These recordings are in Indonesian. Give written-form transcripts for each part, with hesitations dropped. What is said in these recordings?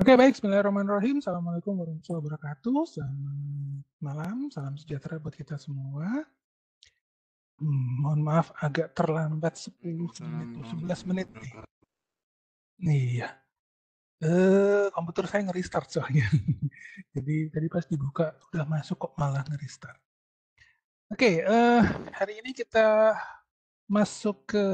Oke, baik. Bismillahirrahmanirrahim. Assalamualaikum warahmatullahi wabarakatuh. Selamat malam, salam sejahtera buat kita semua. Mohon maaf agak terlambat 10 menit, 11 menit nih. Iya. Komputer saya nge-restart soalnya. Jadi tadi pas dibuka udah masuk kok malah nge-restart. Oke, hari ini kita masuk ke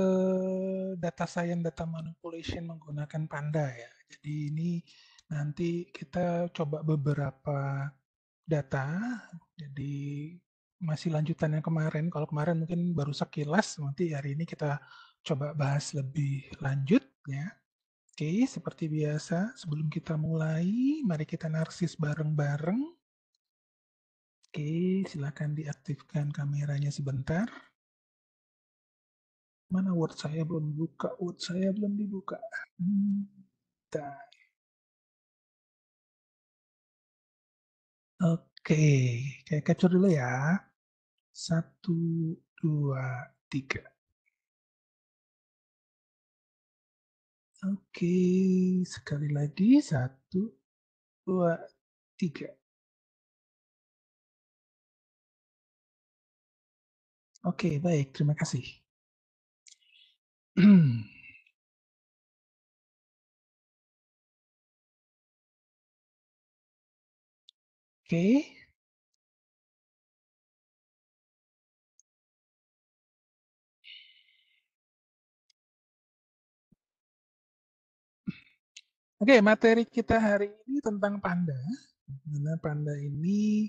data science, data manipulation menggunakan Panda ya. Jadi ini nanti kita coba beberapa data, jadi masih lanjutan yang kemarin. Kalau kemarin mungkin baru sekilas, nanti hari ini kita coba bahas lebih lanjut ya. Oke, seperti biasa, sebelum kita mulai, mari kita narsis bareng-bareng. Oke, silakan diaktifkan kameranya sebentar. Mana Word saya belum buka? Word saya belum dibuka. Oke, kayak capture dulu ya. 1, 2, 3. Oke, sekali lagi. 1, 2, 3. Oke, baik. Terima kasih. Oke. Oke, materi kita hari ini tentang panda. Mana panda ini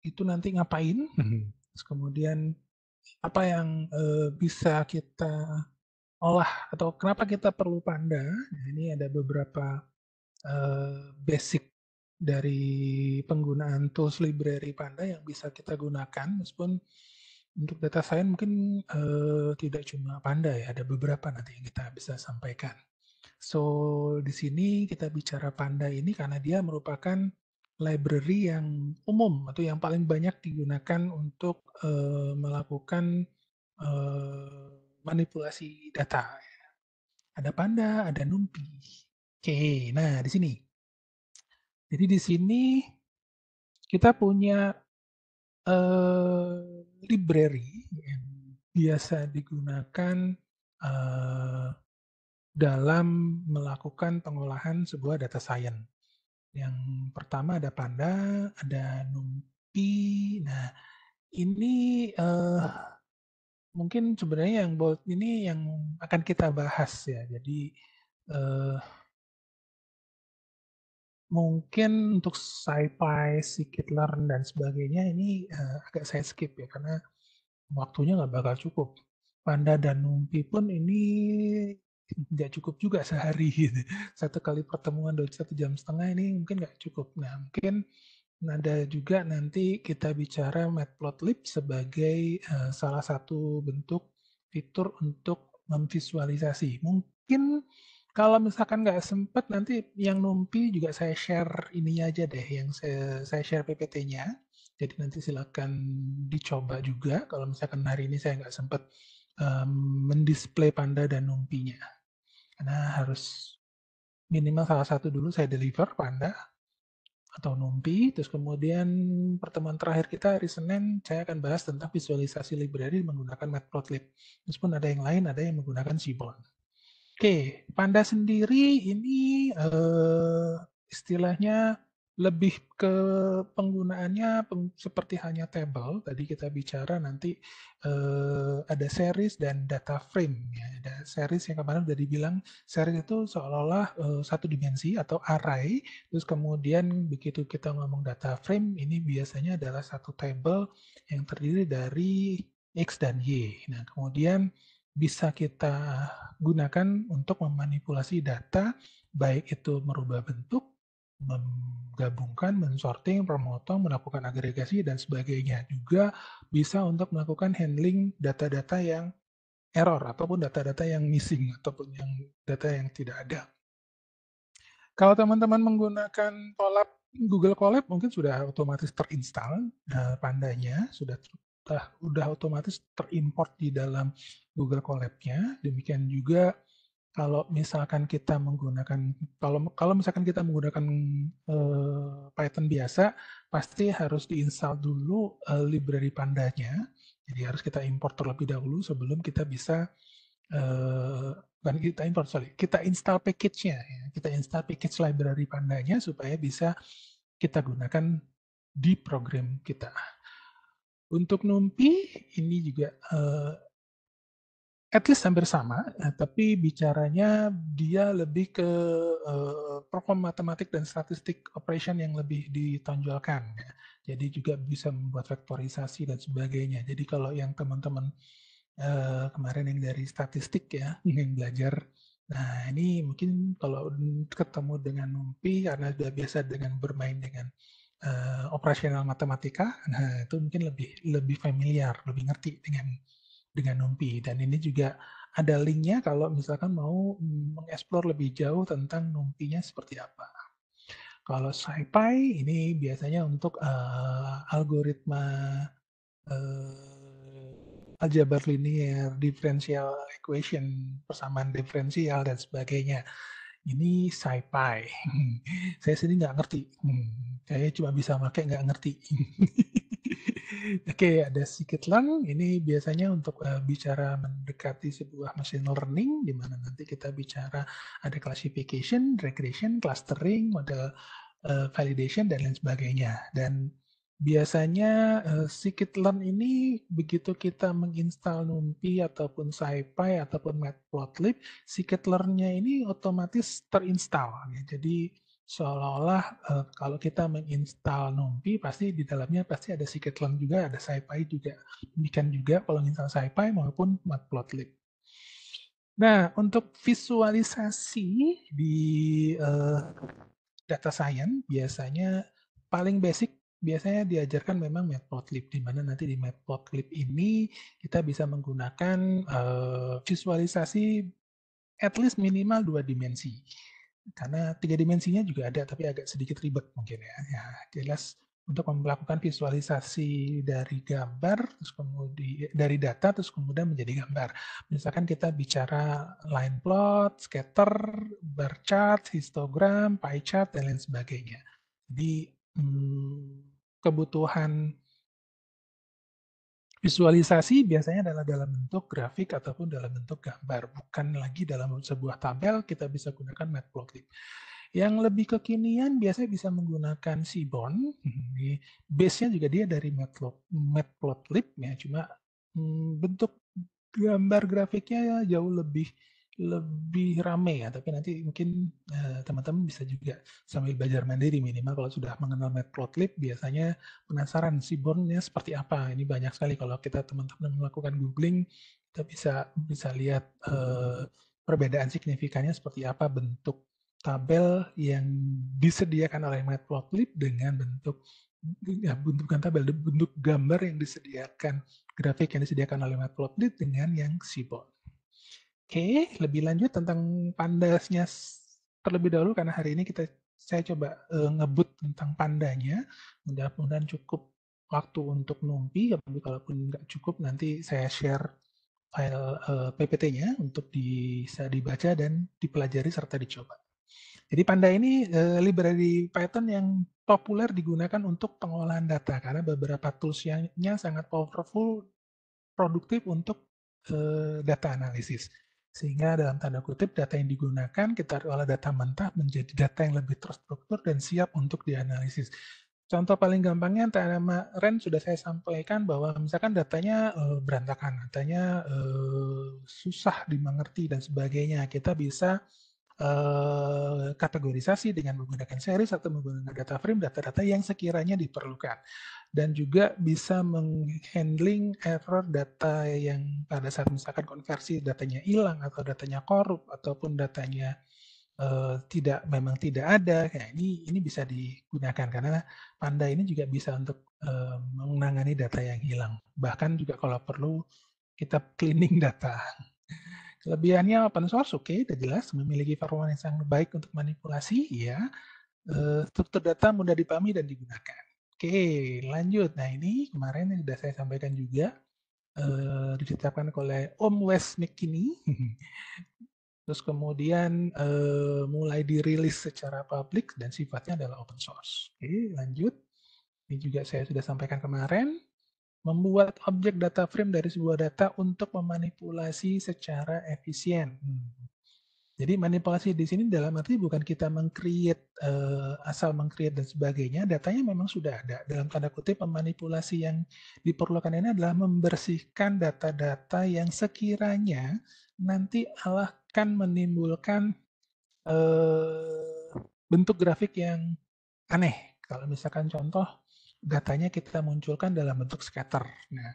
itu nanti ngapain? Terus kemudian apa yang bisa kita olah atau kenapa kita perlu panda? Nah, ini ada beberapa basic dari penggunaan tools library Panda yang bisa kita gunakan, meskipun untuk data science mungkin tidak cuma Panda ya, ada beberapa nanti yang kita bisa sampaikan. So, di sini kita bicara Panda ini karena dia merupakan library yang umum atau yang paling banyak digunakan untuk melakukan manipulasi data. Ada Panda, ada NumPy. Oke, nah di sini. Jadi di sini kita punya library yang biasa digunakan dalam melakukan pengolahan sebuah data science. Yang pertama ada Panda, ada NumPy. Nah, ini mungkin sebenarnya yang bold ini yang akan kita bahas ya. Jadi mungkin untuk SciPy, scikit-learn dan sebagainya ini agak saya skip ya karena waktunya nggak bakal cukup. Panda dan NumPy pun ini nggak cukup juga sehari gitu. Satu kali pertemuan 1,5 jam ini mungkin nggak cukup. Nah, mungkin ada juga nanti kita bicara Matplotlib sebagai salah satu bentuk fitur untuk memvisualisasi. Mungkin kalau misalkan nggak sempat nanti yang NumPy juga saya share ininya aja deh, yang saya share PPT-nya. Jadi nanti silakan dicoba juga kalau misalkan hari ini saya nggak sempat mendisplay Panda dan NumPy-nya. Karena harus minimal salah satu dulu saya deliver Panda atau NumPy, terus kemudian pertemuan terakhir kita hari Senin saya akan bahas tentang visualisasi library menggunakan Matplotlib. Meskipun ada yang lain, ada yang menggunakan Seaborn. Oke, Panda sendiri ini istilahnya lebih ke penggunaannya seperti halnya table. Tadi kita bicara nanti ada series dan data frame. Ya. Ada series yang kemarin sudah dibilang series itu seolah-olah satu dimensi atau array. Terus kemudian begitu kita ngomong data frame, ini biasanya adalah satu table yang terdiri dari X dan Y. Nah, kemudian bisa kita gunakan untuk memanipulasi data, baik itu merubah bentuk, menggabungkan, mensorting, memotong, melakukan agregasi, dan sebagainya. Juga bisa untuk melakukan handling data-data yang error, ataupun data-data yang missing, ataupun yang data yang tidak ada. Kalau teman-teman menggunakan Google Colab mungkin sudah otomatis terinstall Pandanya, sudah otomatis terimport di dalam Google Colab-nya. Demikian juga kalau misalkan kita menggunakan kalau misalkan kita menggunakan Python biasa, pasti harus diinstal dulu library Pandanya. Jadi harus kita import terlebih dahulu sebelum kita bisa bukan kita import, sorry, kita install package-nya. Ya. Kita install package library Pandanya supaya bisa kita gunakan di program kita. Untuk NumPy ini juga at least hampir sama, tapi bicaranya dia lebih ke perform matematik dan statistik operation yang lebih ditonjolkan. Ya. Jadi juga bisa membuat vektorisasi dan sebagainya. Jadi kalau yang teman-teman kemarin yang dari statistik ya, yang belajar, nah ini mungkin kalau ketemu dengan NumPy karena sudah biasa dengan bermain dengan operasional matematika, nah itu mungkin lebih familiar, lebih ngerti dengan NumPy. Dan ini juga ada linknya kalau misalkan mau mengeksplor lebih jauh tentang NumPy-nya seperti apa. Kalau SciPy ini biasanya untuk algoritma aljabar linear, differential equation, persamaan diferensial dan sebagainya. Ini SciPy. Saya sendiri nggak ngerti. Saya cuma bisa pakai nggak ngerti. Oke, ada scikit-learn. Ini biasanya untuk bicara mendekati sebuah machine learning, di mana nanti kita bicara ada classification, regression, clustering, model validation, dan lain sebagainya. Dan biasanya scikit-learn ini begitu kita menginstal NumPy ataupun SciPy ataupun Matplotlib, scikit-learn-nya ini otomatis terinstall. Ya. Jadi seolah-olah kalau kita menginstal NumPy pasti di dalamnya pasti ada scikit-learn juga, ada SciPy juga. Demikian juga kalau menginstal SciPy maupun Matplotlib. Nah, untuk visualisasi di data science biasanya paling basic biasanya diajarkan memang Matplotlib, di mana nanti di Matplotlib ini kita bisa menggunakan visualisasi at least minimal 2 dimensi. Karena 3 dimensinya juga ada, tapi agak sedikit ribet mungkin ya. Ya, jelas untuk melakukan visualisasi dari gambar, terus kemudian dari data, terus kemudian menjadi gambar. Misalkan kita bicara line plot, scatter, bar chart, histogram, pie chart, dan lain sebagainya. Jadi kebutuhan visualisasi biasanya adalah dalam bentuk grafik ataupun dalam bentuk gambar, bukan lagi dalam sebuah tabel. Kita bisa gunakan Matplotlib. Yang lebih kekinian biasanya bisa menggunakan Seaborn. Base-nya juga dia dari Matplotlib ya, cuma bentuk gambar grafiknya jauh lebih rame ya, tapi nanti mungkin teman-teman bisa juga sambil belajar mandiri, minimal kalau sudah mengenal Matplotlib biasanya penasaran Seaborn-nya seperti apa. Ini banyak sekali kalau kita teman-teman melakukan googling, kita bisa lihat perbedaan signifikannya seperti apa bentuk tabel yang disediakan oleh Matplotlib dengan bentuk bukan tabel, bentuk gambar yang disediakan, grafik yang disediakan oleh Matplotlib dengan yang Seaborn. Oke, lebih lanjut tentang pandasnya terlebih dahulu karena hari ini saya coba ngebut tentang pandanya. Mudah-mudahan cukup waktu untuk NumPy, tapi kalaupun nggak cukup nanti saya share file PPT-nya untuk bisa dibaca dan dipelajari serta dicoba. Jadi Panda ini library Python yang populer digunakan untuk pengolahan data karena beberapa tools-nya sangat powerful, produktif untuk data analisis. Sehingga dalam tanda kutip data yang digunakan kita olah data mentah menjadi data yang lebih terstruktur dan siap untuk dianalisis. Contoh paling gampangnya kemarin sudah saya sampaikan bahwa misalkan datanya berantakan, datanya susah dimengerti dan sebagainya. Kita bisa kategorisasi dengan menggunakan series atau menggunakan data frame, data-data yang sekiranya diperlukan. Dan juga bisa menghandling error data yang pada saat misalkan konversi datanya hilang atau datanya korup ataupun datanya memang tidak ada. Nah, ini bisa digunakan karena Panda ini juga bisa untuk menangani data yang hilang. Bahkan juga kalau perlu kita cleaning data. Kelebihannya open source, oke, udah jelas, memiliki performa yang sangat baik untuk manipulasi, ya. Struktur data mudah dipahami dan digunakan. Oke, lanjut. Nah, ini kemarin yang sudah saya sampaikan juga, ditetapkan oleh Om Wes McKinney. terus kemudian mulai dirilis secara publik dan sifatnya adalah open source. Oke, lanjut. Ini juga saya sudah sampaikan kemarin. Membuat objek data frame dari sebuah data untuk memanipulasi secara efisien. Jadi manipulasi di sini dalam arti bukan kita meng-create, asal meng-create dan sebagainya, datanya memang sudah ada. Dalam tanda kutip, memanipulasi yang diperlukan ini adalah membersihkan data-data yang sekiranya nanti akan menimbulkan bentuk grafik yang aneh. Kalau misalkan contoh, datanya kita munculkan dalam bentuk scatter. Nah,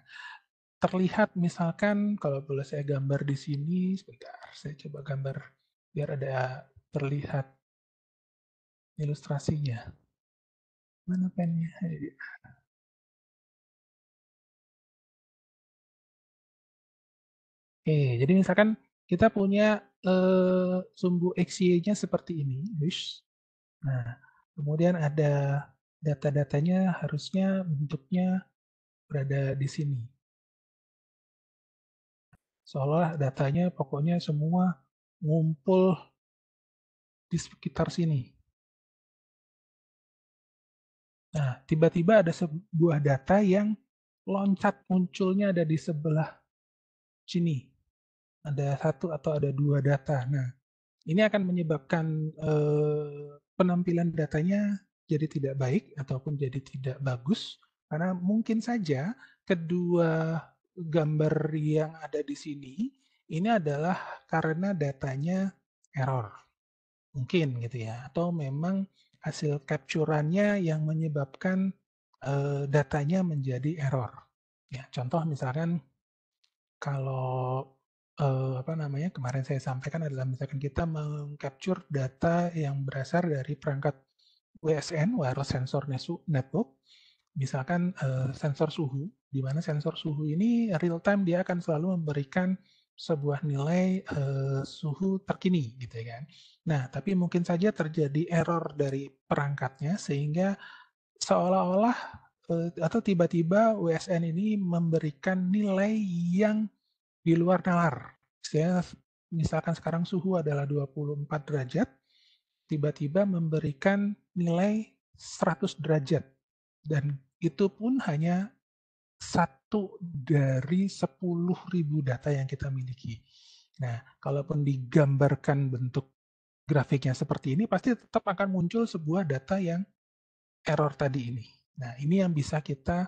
terlihat misalkan kalau boleh saya gambar di sini, sebentar, saya coba gambar biar ada terlihat ilustrasinya. Mana pennya? Oke, jadi misalkan kita punya sumbu XY-nya seperti ini, Nah, kemudian ada data-datanya harusnya bentuknya berada di sini. Seolah datanya pokoknya semua ngumpul di sekitar sini. Nah, tiba-tiba ada sebuah data yang loncat munculnya ada di sebelah sini. Ada satu atau ada dua data. Nah, ini akan menyebabkan penampilan datanya jadi tidak baik ataupun jadi tidak bagus karena mungkin saja kedua gambar yang ada di sini ini adalah karena datanya error. Mungkin gitu ya. Atau memang hasil capture-annya yang menyebabkan datanya menjadi error. Ya, contoh misalkan kalau apa namanya kemarin saya sampaikan adalah misalkan kita mengcapture data yang berasal dari perangkat WSN (Wireless Sensor Network), misalkan sensor suhu, di mana sensor suhu ini real time dia akan selalu memberikan sebuah nilai suhu terkini, gitu ya kan. Nah, tapi mungkin saja terjadi error dari perangkatnya sehingga seolah-olah atau tiba-tiba WSN ini memberikan nilai yang di luar nalar. Saya misalkan sekarang suhu adalah 24 derajat, tiba-tiba memberikan nilai 100 derajat. Dan itu pun hanya satu dari 10.000 data yang kita miliki. Nah, kalaupun digambarkan bentuk grafiknya seperti ini, pasti tetap akan muncul sebuah data yang error tadi ini. Nah, ini yang bisa kita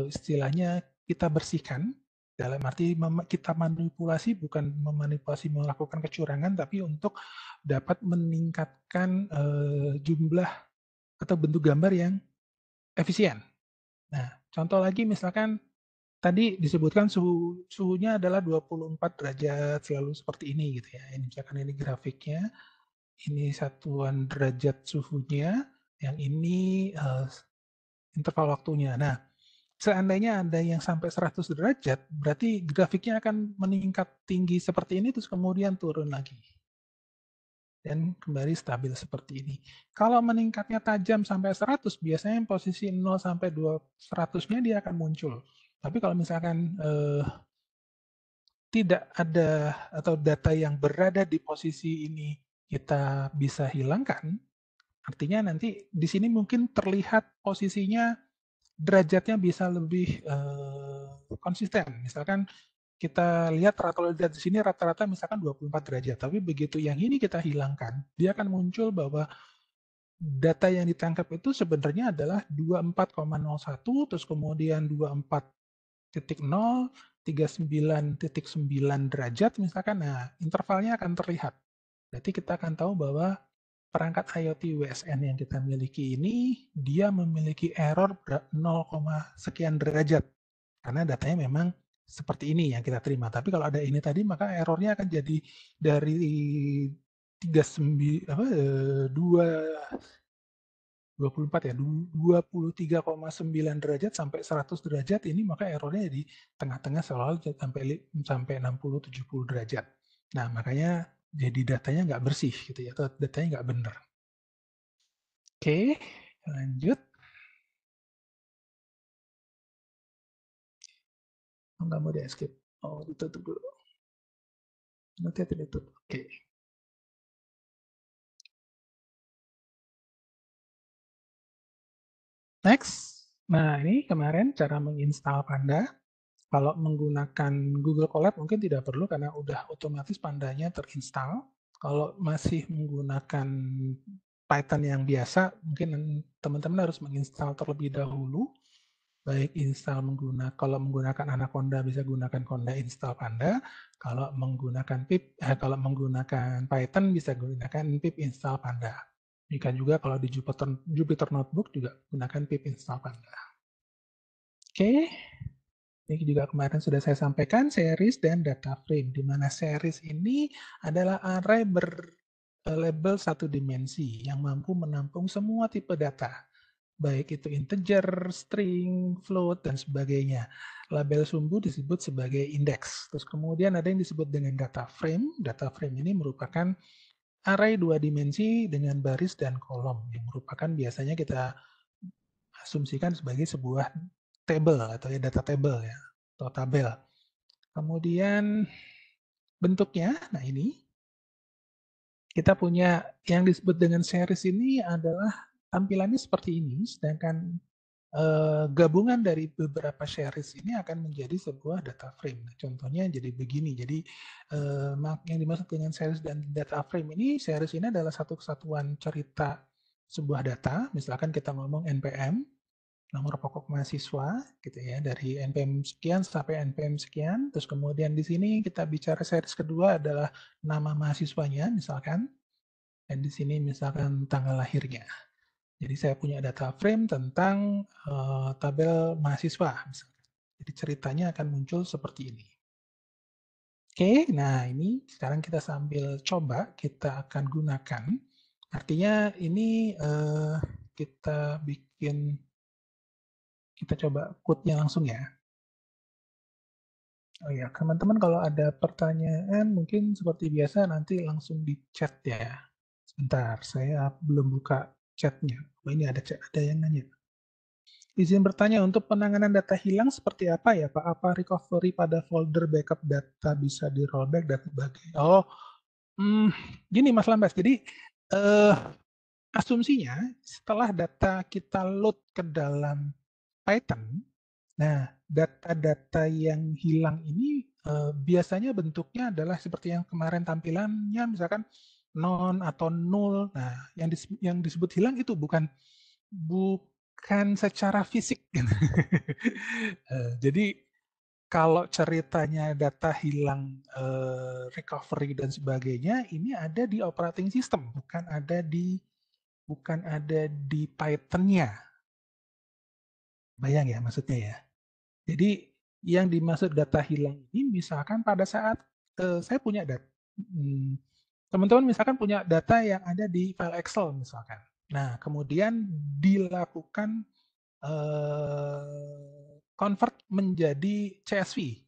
istilahnya kita bersihkan dalam arti kita manipulasi bukan memanipulasi melakukan kecurangan tapi untuk dapat meningkatkan jumlah atau bentuk gambar yang efisien. Nah, contoh lagi misalkan tadi disebutkan suhunya adalah 24 derajat selalu seperti ini gitu ya. Ini misalkan ini grafiknya, ini satuan derajat suhunya, yang ini interval waktunya. Nah, seandainya ada yang sampai 100 derajat, berarti grafiknya akan meningkat tinggi seperti ini, terus kemudian turun lagi. Dan kembali stabil seperti ini. Kalau meningkatnya tajam sampai 100, biasanya posisi 0 sampai 200-nya dia akan muncul. Tapi kalau misalkan tidak ada atau data yang berada di posisi ini kita bisa hilangkan, artinya nanti di sini mungkin terlihat posisinya derajatnya bisa lebih konsisten. Misalkan kita lihat kalau di sini rata-rata misalkan 24 derajat, tapi begitu yang ini kita hilangkan, dia akan muncul bahwa data yang ditangkap itu sebenarnya adalah 24,01 terus kemudian 24,0 39,9 derajat misalkan. Nah, intervalnya akan terlihat. Berarti kita akan tahu bahwa perangkat IoT WSN yang kita miliki ini dia memiliki error 0, sekian derajat karena datanya memang seperti ini yang kita terima. Tapi kalau ada ini tadi maka errornya akan jadi dari 39 apa 24 ya 23,9 derajat sampai 100 derajat ini maka errornya di tengah-tengah selalu sampai sampai 60 70 derajat. Nah, makanya jadi datanya nggak bersih gitu ya atau datanya nggak benar. Oke, lanjut. Nggak mau di escape. Oh, ditutup dulu. Hati-hati YouTube. Oke. Next. Nah, ini kemarin cara menginstal Panda. Kalau menggunakan Google Colab mungkin tidak perlu karena udah otomatis Pandanya terinstall. Kalau masih menggunakan Python yang biasa, mungkin teman-teman harus menginstal terlebih dahulu. Baik install kalau menggunakan Anaconda bisa gunakan Conda install Panda. Kalau menggunakan kalau menggunakan Python bisa gunakan pip install Panda. Demikian juga kalau di Jupyter Notebook juga gunakan pip install Panda. Oke. Ini juga kemarin sudah saya sampaikan series dan data frame, di mana series ini adalah array berlabel satu dimensi yang mampu menampung semua tipe data, baik itu integer, string, float, dan sebagainya. Label sumbu disebut sebagai indeks. Terus kemudian ada yang disebut dengan data frame. Data frame ini merupakan array dua dimensi dengan baris dan kolom, yang merupakan biasanya kita asumsikan sebagai sebuah table atau ya data table ya, atau tabel. Kemudian bentuknya, nah ini kita punya yang disebut dengan series ini adalah tampilannya seperti ini, sedangkan gabungan dari beberapa series ini akan menjadi sebuah data frame. Nah, contohnya jadi begini. Jadi yang dimaksud dengan series dan data frame ini, series ini adalah satu kesatuan cerita sebuah data. Misalkan kita ngomong NPM, nomor pokok mahasiswa, gitu ya, dari NPM sekian sampai NPM sekian. Terus kemudian di sini kita bicara series kedua adalah nama mahasiswanya, misalkan, dan di sini misalkan tanggal lahirnya. Jadi saya punya data frame tentang tabel mahasiswa, misalkan. Jadi ceritanya akan muncul seperti ini. Oke, nah ini sekarang kita sambil coba kita akan gunakan. Artinya ini kita bikin, kita coba code-nya langsung ya. Oh ya, teman-teman kalau ada pertanyaan mungkin seperti biasa nanti langsung di chat ya. Sebentar, saya belum buka chatnya. Oh, ini ada chat, ada yang nanya. Izin bertanya, untuk penanganan data hilang seperti apa ya Pak? Apa recovery pada folder backup data bisa di rollback dan sebagainya? Oh, gini Mas Lambas. Jadi asumsinya setelah data kita load ke dalam Python, nah, data-data yang hilang ini biasanya bentuknya adalah seperti yang kemarin tampilannya, misalkan non atau null. Nah, yang disebut hilang itu bukan secara fisik. Jadi kalau ceritanya data hilang, recovery dan sebagainya, ini ada di operating system, bukan ada di Python-nya. Bayang ya maksudnya ya. Jadi yang dimaksud data hilang ini misalkan pada saat saya punya data, teman-teman misalkan punya data yang ada di file Excel misalkan. Nah, kemudian dilakukan convert menjadi CSV.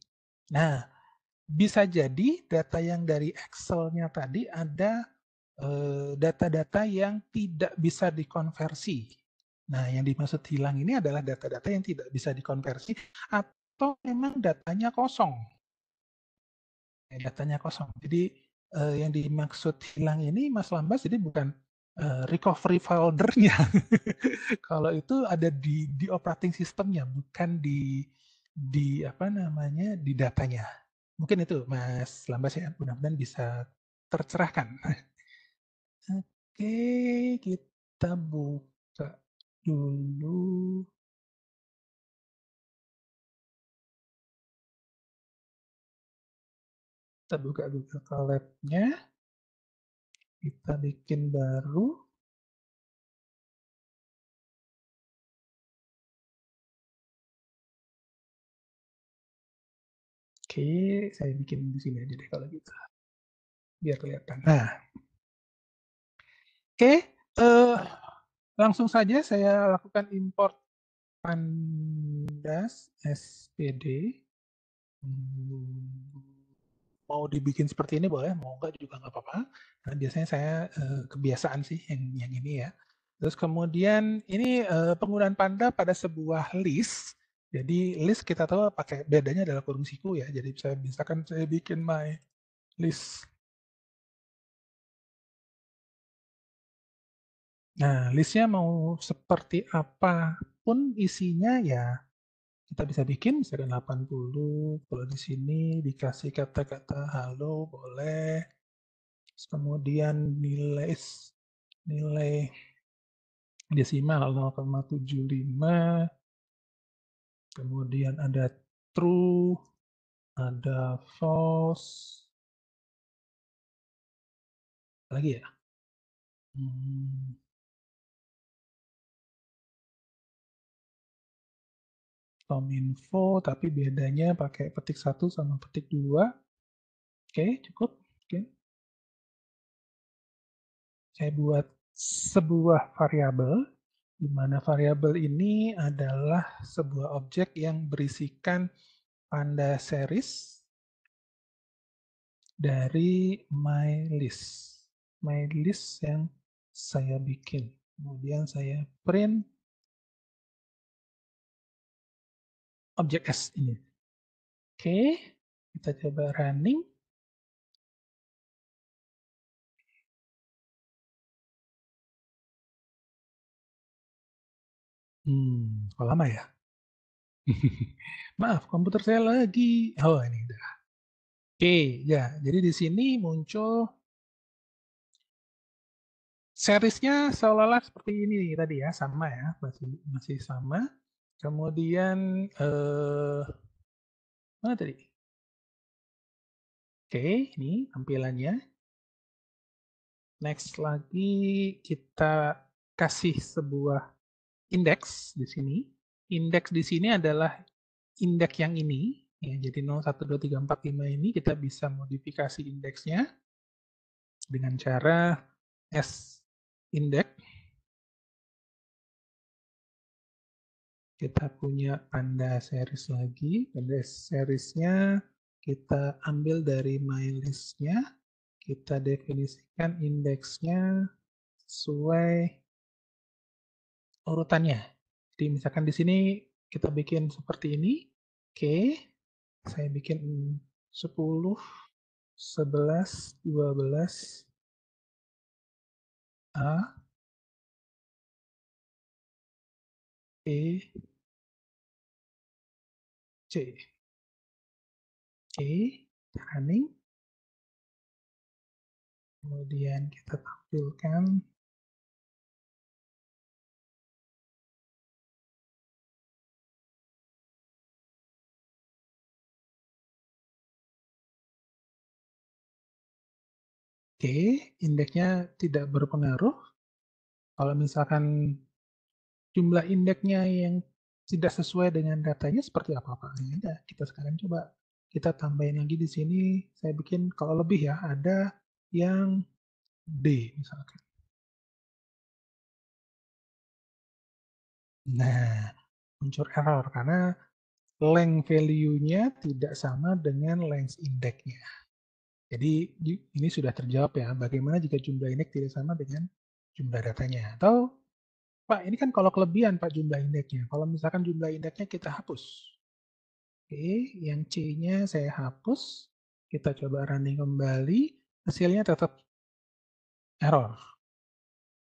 Nah, bisa jadi data yang dari Excel-nya tadi ada data-data yang tidak bisa dikonversi. Nah, yang dimaksud hilang ini adalah data-data yang tidak bisa dikonversi atau memang datanya kosong. Datanya kosong. Jadi yang dimaksud hilang ini Mas Lambas jadi bukan recovery foldernya. Kalau itu ada di operating systemnya, bukan di apa namanya di datanya. Mungkin itu Mas Lambas ya, mudah-mudahan bisa tercerahkan. Oke, kita buka dulu. Kita buka Google Colab-nya. Kita bikin baru. Oke, saya bikin di sini aja deh kalau gitu. Biar kelihatan. Nah, oke, langsung saja saya lakukan import pandas SPD. Mau dibikin seperti ini boleh, mau enggak juga nggak apa-apa. Nah, biasanya saya kebiasaan sih yang ini ya. Terus kemudian ini penggunaan Panda pada sebuah list. Jadi list kita tahu pakai bedanya adalah kurung siku ya. Jadi saya misalkan saya bikin my list. Nah, listnya mau seperti apapun isinya ya kita bisa bikin misalkan 80. Kalau di sini dikasih kata-kata halo boleh. Terus kemudian nilai desimal 0,75. Kemudian ada true, ada false. Apa lagi ya? Kominfo, tapi bedanya pakai petik 1 sama petik 2. Oke, cukup. Oke. Saya buat sebuah variabel, di mana variabel ini adalah sebuah objek yang berisikan panda series dari my list. My list yang saya bikin. Kemudian saya print objek S ini. Oke, kita coba running. Kok lama ya? Maaf, komputer saya lagi. Oh, ini udah. Oke, ya. Jadi di sini muncul seriesnya seolah-olah seperti ini tadi ya, sama ya, masih sama. Kemudian mana tadi? Oke, ini tampilannya. Next lagi kita kasih sebuah indeks di sini. Indeks di sini adalah indeks yang ini. Ya, jadi 0, 1, 2, 3, 4, 5 ini kita bisa modifikasi indeksnya dengan cara S index. Kita punya panda series lagi. Panda seriesnya kita ambil dari my list-nya. Kita definisikan indeksnya sesuai urutannya. Jadi misalkan di sini kita bikin seperti ini. Oke, saya bikin 10, 11, 12, A, E, C. Oke, running. Kemudian kita tampilkan oke, indeksnya tidak berpengaruh. Kalau misalkan jumlah indeksnya yang tidak sesuai dengan datanya seperti apa Pak? Ya, kita sekarang coba kita tambahin lagi di sini. Saya bikin kalau lebih ya, ada yang D misalkan. Nah, muncul error karena length value-nya tidak sama dengan length indeksnya. Jadi ini sudah terjawab ya, bagaimana jika jumlah indeks tidak sama dengan jumlah datanya. Atau Pak, ini kan kalau kelebihan Pak jumlah indeksnya. Kalau misalkan jumlah indeksnya kita hapus. Oke, yang C-nya saya hapus. Kita coba running kembali. Hasilnya tetap error.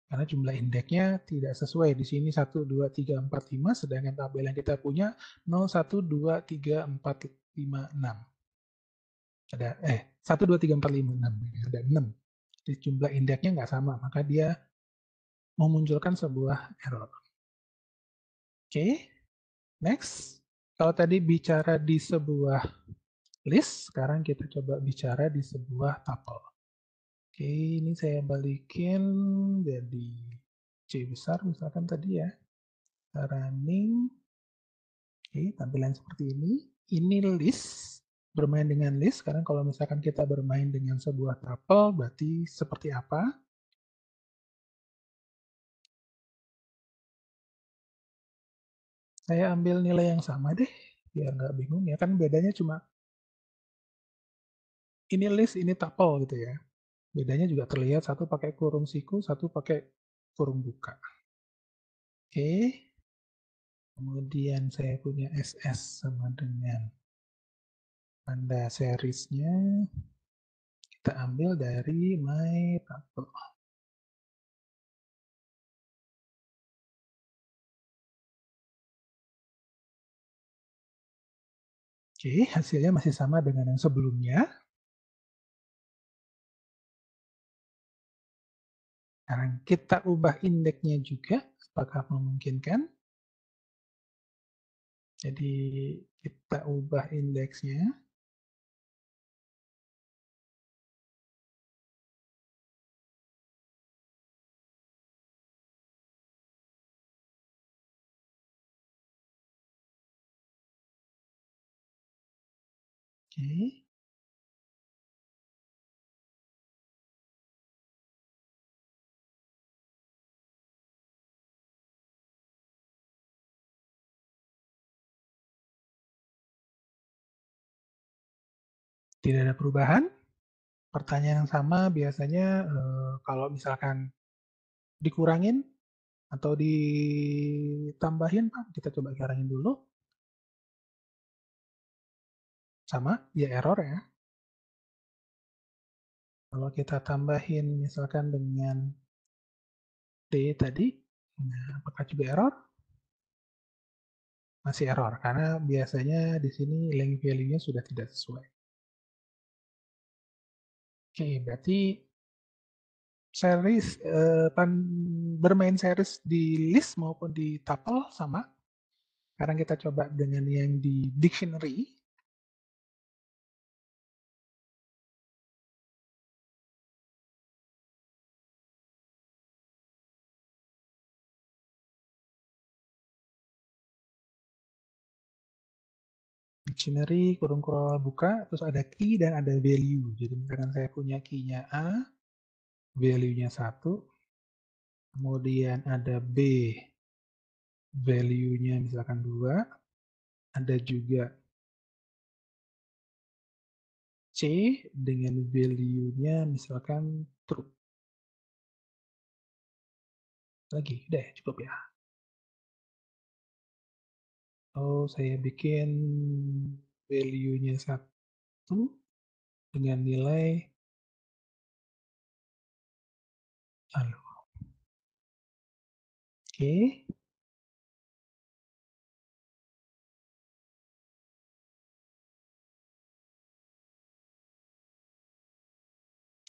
Karena jumlah indeksnya tidak sesuai. Di sini 1, 2, 3, 4, 5. Sedangkan tabel yang kita punya 0, 1, 2, 3, 4, 5, 6. Ada 1, 2, 3, 4, 5, 6. Ada 6. Jadi jumlah indeksnya nggak sama. Maka dia memunculkan sebuah error. Oke, next. Kalau tadi bicara di sebuah list, sekarang kita coba bicara di sebuah tuple. Oke, ini saya balikin jadi C besar misalkan tadi ya. Running. Oke, tampilan seperti ini. Ini list, bermain dengan list. Sekarang kalau misalkan kita bermain dengan sebuah tuple, berarti seperti apa? Saya ambil nilai yang sama deh, biar nggak bingung ya. Kan bedanya cuma ini list, ini tuple gitu ya. Bedanya juga terlihat, satu pakai kurung siku, satu pakai kurung buka. Oke, kemudian saya punya SS sama dengan panda seriesnya. kita ambil dari my tuple. Oke, hasilnya masih sama dengan yang sebelumnya. Sekarang kita ubah indeksnya juga, apakah memungkinkan? Jadi kita ubah indeksnya. Oke. Tidak ada perubahan. Pertanyaan yang sama biasanya kalau misalkan dikurangin atau ditambahin, Pak, kita coba kurangin dulu. Sama, ya error ya. Kalau kita tambahin misalkan dengan D tadi, nah, apakah juga error? Masih error, karena biasanya di sini length value-nya sudah tidak sesuai. Oke, berarti series bermain series di list maupun di tuple sama. Sekarang kita coba dengan yang di dictionary. Dictionary, kurung kurung buka, terus ada key dan ada value. Jadi misalkan saya punya key-nya A, value-nya 1, kemudian ada B, value-nya misalkan 2, ada juga C dengan value-nya misalkan true. Lagi, udah ya, cukup ya. Oh, saya bikin value-nya 1 dengan nilai lalu. Oke.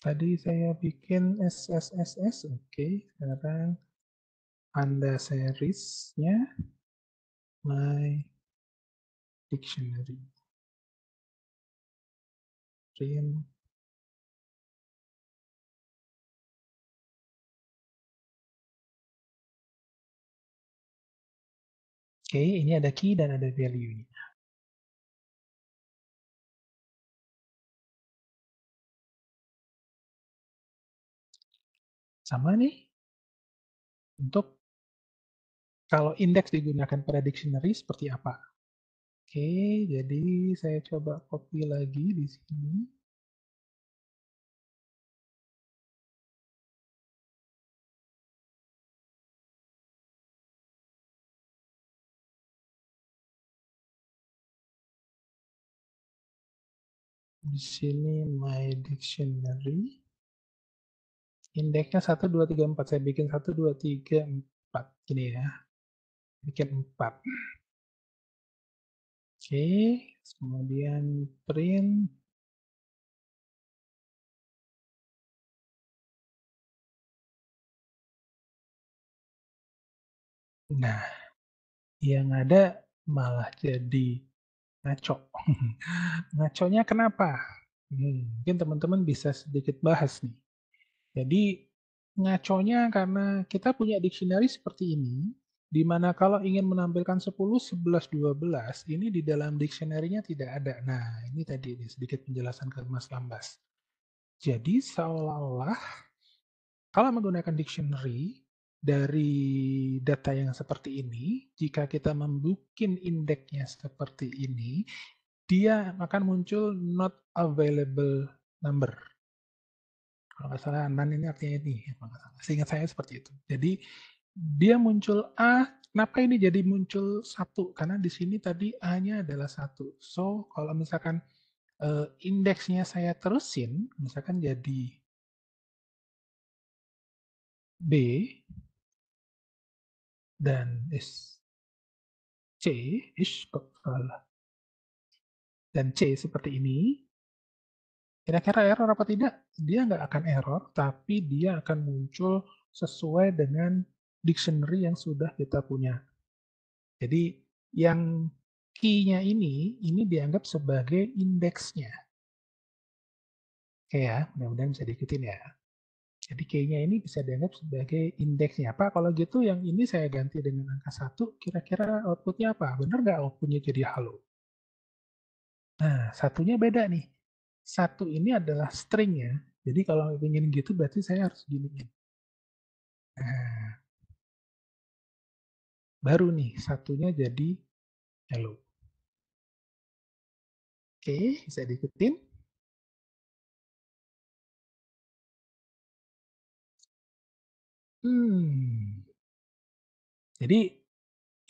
Tadi saya bikin SSSS, oke. Sekarang Anda series-nya my dictionary. Print. Oke, ini ada key dan ada value-nya. Sama nih. Untuk kalau indeks digunakan pada dictionary seperti apa? Oke, jadi saya coba copy lagi di sini. Di sini my dictionary. Indeksnya 1, 2, 3, 4. Saya bikin 1, 2, 3, 4. Gini ya. Bikin 4. Oke, kemudian print. Nah, yang ada malah jadi ngaco. Ngaconya kenapa? Mungkin teman-teman bisa sedikit bahas nih. Jadi ngaconya karena kita punya dictionary seperti ini, di mana kalau ingin menampilkan 10, 11, 12, ini di dalam dictionary-nya tidak ada. Nah, ini tadi sedikit penjelasan ke Mas Lambas. Jadi seolah-olah kalau menggunakan dictionary dari data yang seperti ini, jika kita membuat indeksnya seperti ini, dia akan muncul not available number. Kalau nggak salah nan ini artinya ini, kalau nggak salah. Seingat saya seperti itu. Jadi dia muncul A, kenapa ini jadi muncul 1? Karena di sini tadi A-nya adalah 1. So, kalau misalkan indeksnya saya terusin, misalkan jadi B dan C, kok salah, dan C seperti ini, kira-kira error apa tidak? Dia nggak akan error, tapi dia akan muncul sesuai dengan dictionary yang sudah kita punya. Jadi yang key-nya ini dianggap sebagai indeksnya. Oke ya, mudah-mudahan bisa diikutin ya. Jadi key-nya ini bisa dianggap sebagai indeksnya. Pak, kalau gitu yang ini saya ganti dengan angka 1, kira-kira outputnya apa? Benar nggak outputnya jadi halo? Nah, satunya beda nih. Satu ini adalah string ya. Jadi kalau ingin gitu berarti saya harus giniin. Nah, baru nih satunya jadi hello. Oke, bisa diikutin. Jadi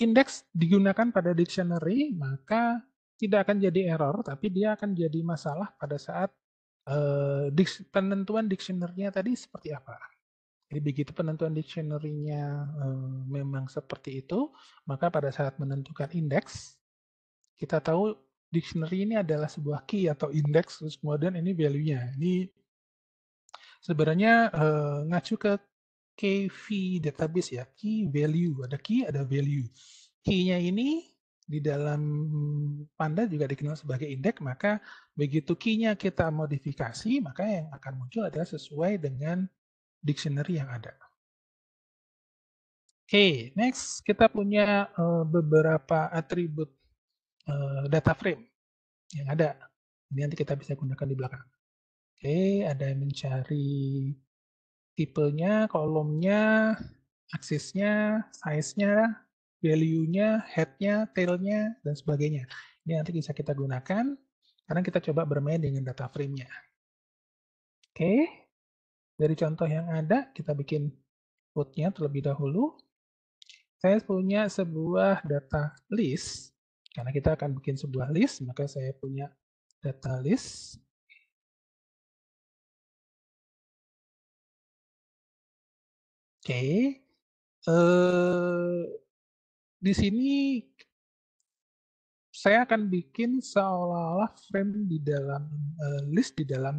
indeks digunakan pada dictionary, maka tidak akan jadi error, tapi dia akan jadi masalah pada saat penentuan dictionary-nya tadi seperti apa. Jadi begitu penentuan dictionary-nya memang seperti itu, maka pada saat menentukan indeks, kita tahu dictionary ini adalah sebuah key atau indeks, terus kemudian ini value-nya. Ini sebenarnya ngacu ke KV database ya, key value, ada key, ada value. Key-nya ini di dalam Panda juga dikenal sebagai indeks, maka begitu key-nya kita modifikasi, maka yang akan muncul adalah sesuai dengan dictionary yang ada. Oke, next kita punya beberapa atribut data frame yang ada. Ini nanti kita bisa gunakan di belakang. Oke, ada yang mencari tipenya, kolomnya, aksisnya, size-nya, value-nya, head-nya, tail-nya, dan sebagainya. Ini nanti bisa kita gunakan. Sekarang kita coba bermain dengan data frame-nya. Oke, dari contoh yang ada, kita bikin code-nya terlebih dahulu. Saya punya sebuah data list. Karena kita akan bikin sebuah list, maka saya punya data list. Oke, di sini saya akan bikin seolah-olah frame di dalam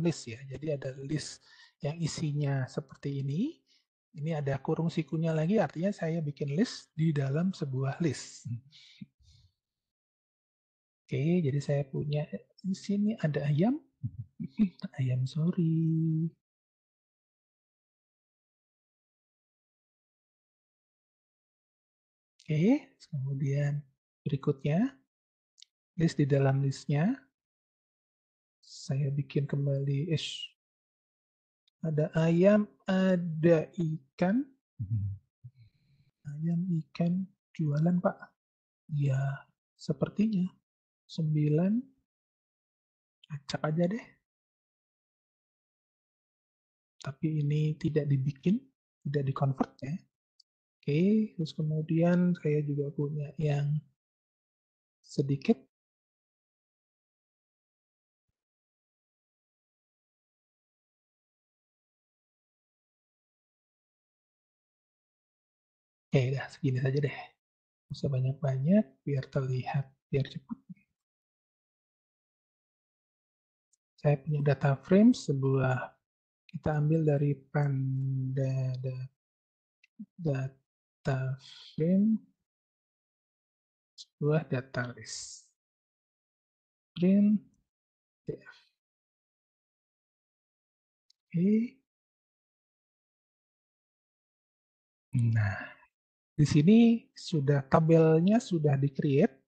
list ya. Jadi ada list yang isinya seperti ini. Ini ada kurung sikunya lagi, artinya saya bikin list di dalam sebuah list. Oke, jadi saya punya di sini ada ayam. Ayam, sorry. Oke, kemudian berikutnya list di dalam listnya. Saya bikin kembali ada ayam, ada ikan. Ayam, ikan, jualan Pak. Ya, sepertinya 9, acak aja deh. Tapi ini tidak dibikin, tidak di-convert ya. Oke, terus kemudian saya juga punya yang sedikit. Oke, udah segini saja deh. Nggak usah banyak-banyak, biar terlihat, biar cepat. Saya punya data frame sebuah, kita ambil dari Panda data frame, sebuah data list. Print df. Oke. Nah, di sini sudah tabelnya sudah di-create.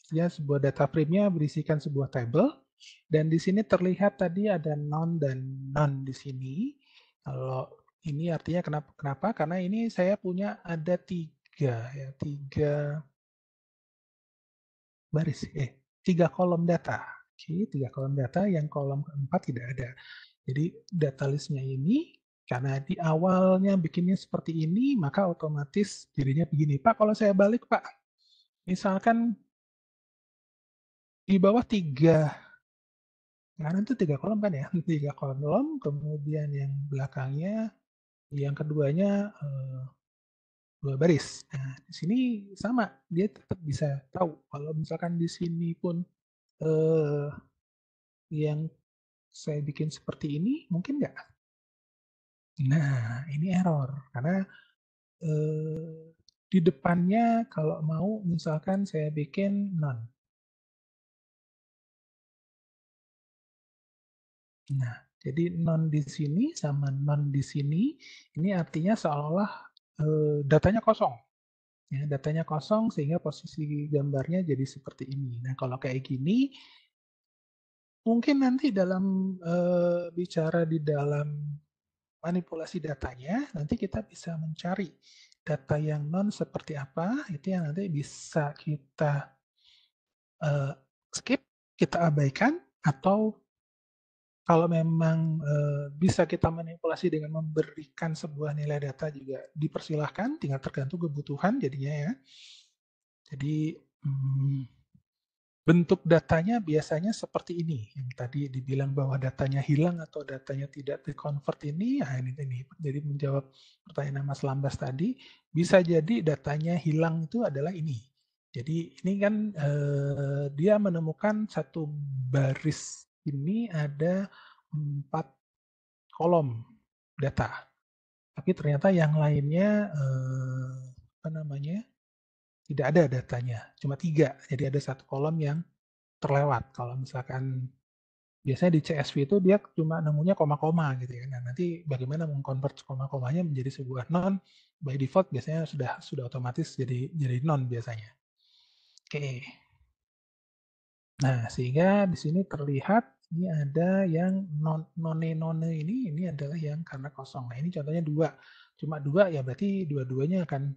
Artinya sebuah data frame-nya berisikan sebuah tabel. Dan di sini terlihat tadi ada non dan non di sini. Kalau ini artinya kenapa? Karena ini saya punya ada 3 ya, 3 baris, 3 kolom data. Oke, 3 kolom data, yang kolom keempat tidak ada. Jadi data list-nya ini karena di awalnya bikinnya seperti ini, maka otomatis jadinya begini. Pak, kalau saya balik, Pak, misalkan di bawah 3 Kanan itu 3 kolom kan ya? 3 kolom, kemudian yang belakangnya, yang keduanya 2 baris. Nah, di sini sama, dia tetap bisa tahu kalau misalkan di sini pun eh, yang saya bikin seperti ini, mungkin nggak? Nah, ini error karena di depannya kalau mau misalkan saya bikin non. Nah, jadi non di sini sama non di sini, ini artinya seolah-olah datanya kosong. Ya, datanya kosong sehingga posisi gambarnya jadi seperti ini. Nah, kalau kayak gini, mungkin nanti dalam bicara di dalam manipulasi datanya, nanti kita bisa mencari data yang non seperti apa, itu yang nanti bisa kita skip, kita abaikan, atau kalau memang bisa kita manipulasi dengan memberikan sebuah nilai data juga dipersilahkan, tinggal tergantung kebutuhan jadinya ya. Jadi bentuk datanya biasanya seperti ini. Yang tadi dibilang bahwa datanya hilang atau datanya tidak di-convert ini, ya ini. Jadi menjawab pertanyaan Mas Lambas tadi, bisa jadi datanya hilang itu adalah ini. Jadi ini kan dia menemukan satu baris ini ada 4 kolom data. Tapi ternyata yang lainnya apa namanya? Tidak ada datanya, cuma 3. Jadi ada satu kolom yang terlewat. Kalau misalkan biasanya di CSV itu dia cuma nemunya koma-koma gitu ya. Nah, nanti bagaimana mengkonvert koma-komanya menjadi sebuah non, by default biasanya sudah otomatis jadi non biasanya. Oke. Nah, sehingga di sini terlihat ini ada yang none ini adalah yang karena kosong. Nah, ini contohnya 2. Cuma 2 ya berarti dua-duanya akan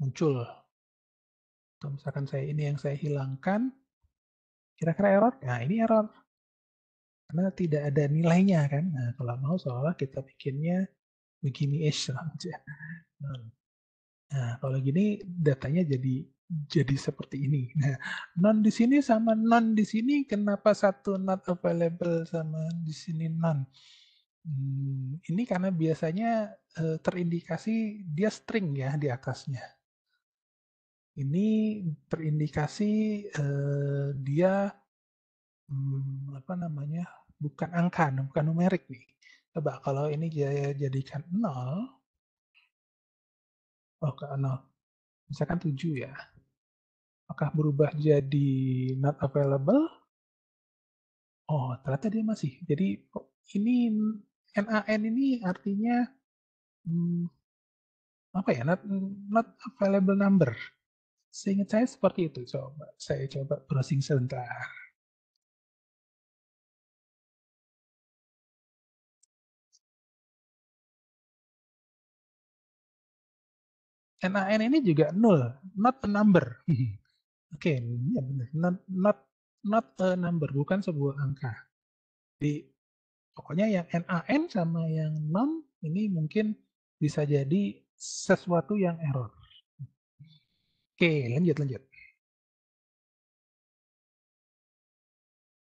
muncul. Atau misalkan saya ini yang saya hilangkan, kira-kira error? Nah, ini error. Karena tidak ada nilainya kan. Nah, kalau mau seolah kita bikinnya begini-ish aja. Nah, kalau gini datanya jadi seperti ini. Nah, non di sini sama non di sini, kenapa satu not available sama di sini non? Ini karena biasanya terindikasi dia string ya di atasnya. Ini terindikasi dia apa namanya, bukan angka, bukan numerik nih. Coba kalau ini jadikan 0, oh ke 0, misalkan 7 ya. Apakah berubah jadi not available? Oh, ternyata dia masih. Jadi ini NaN ini artinya apa ya? Not available number. Seingat saya seperti itu. Saya coba browsing sebentar. NaN ini juga 0, not a number. Oke, ya benar. Not a number, bukan sebuah angka. Di pokoknya yang NaN sama yang non ini mungkin bisa jadi sesuatu yang error. Oke, lanjut.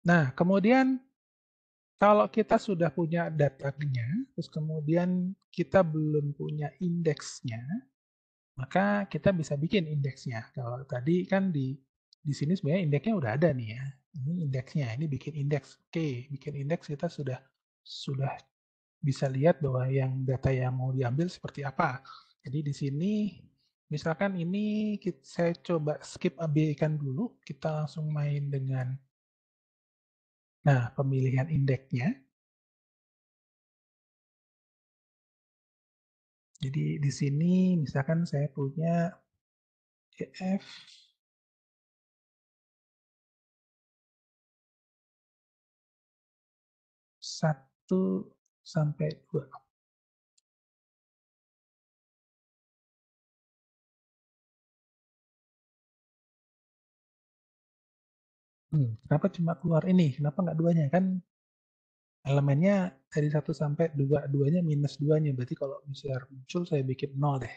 Nah, kemudian kalau kita sudah punya datanya, terus kemudian kita belum punya indeksnya, maka kita bisa bikin indeksnya. Kalau tadi kan di sini sebenarnya indeksnya udah ada nih ya. Ini indeksnya, ini bikin indeks. Oke, bikin indeks kita sudah bisa lihat bahwa yang data yang mau diambil seperti apa. Jadi di sini misalkan ini saya coba skip abaikan dulu, kita langsung main dengan pemilihan indeksnya. Jadi di sini misalkan saya punya EF 1 sampai 2. Kenapa cuma keluar ini? Kenapa nggak duanya? Kan elemennya dari 1 sampai 2, duanya minus 2-nya. Berarti kalau bisa muncul saya bikin 0 deh.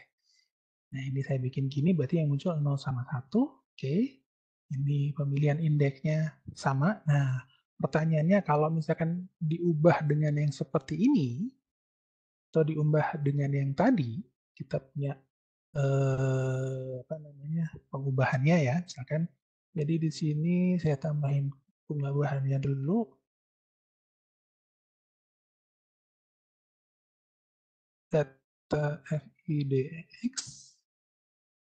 Nah, ini saya bikin gini berarti yang muncul 0 sama 1. Oke. Ini pemilihan indeksnya sama. Nah, pertanyaannya kalau misalkan diubah dengan yang seperti ini atau diubah dengan yang tadi, kita punya apa namanya pengubahannya ya, misalkan. Jadi di sini saya tambahin pengubahannya dulu. Data FIDX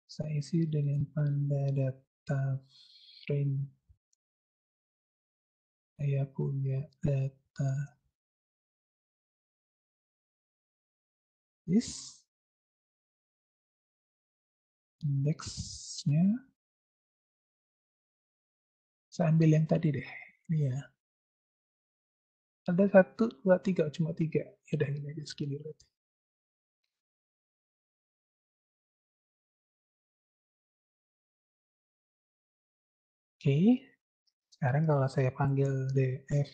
saya isi dengan Panda data frame. Saya punya data is indeksnya. Saya ambil yang tadi deh. Ini ya. Ada 1, 2, 3, cuma 3. Ya udah ini aja segini berarti. Oke. Sekarang kalau saya panggil df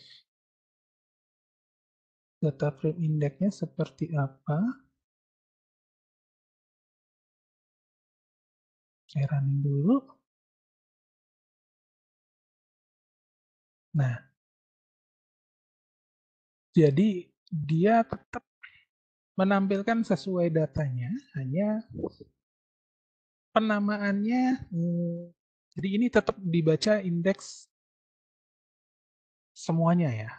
data frame indexnya seperti apa? Saya running dulu. Nah, jadi dia tetap menampilkan sesuai datanya, hanya penamaannya, jadi ini tetap dibaca indeks semuanya ya.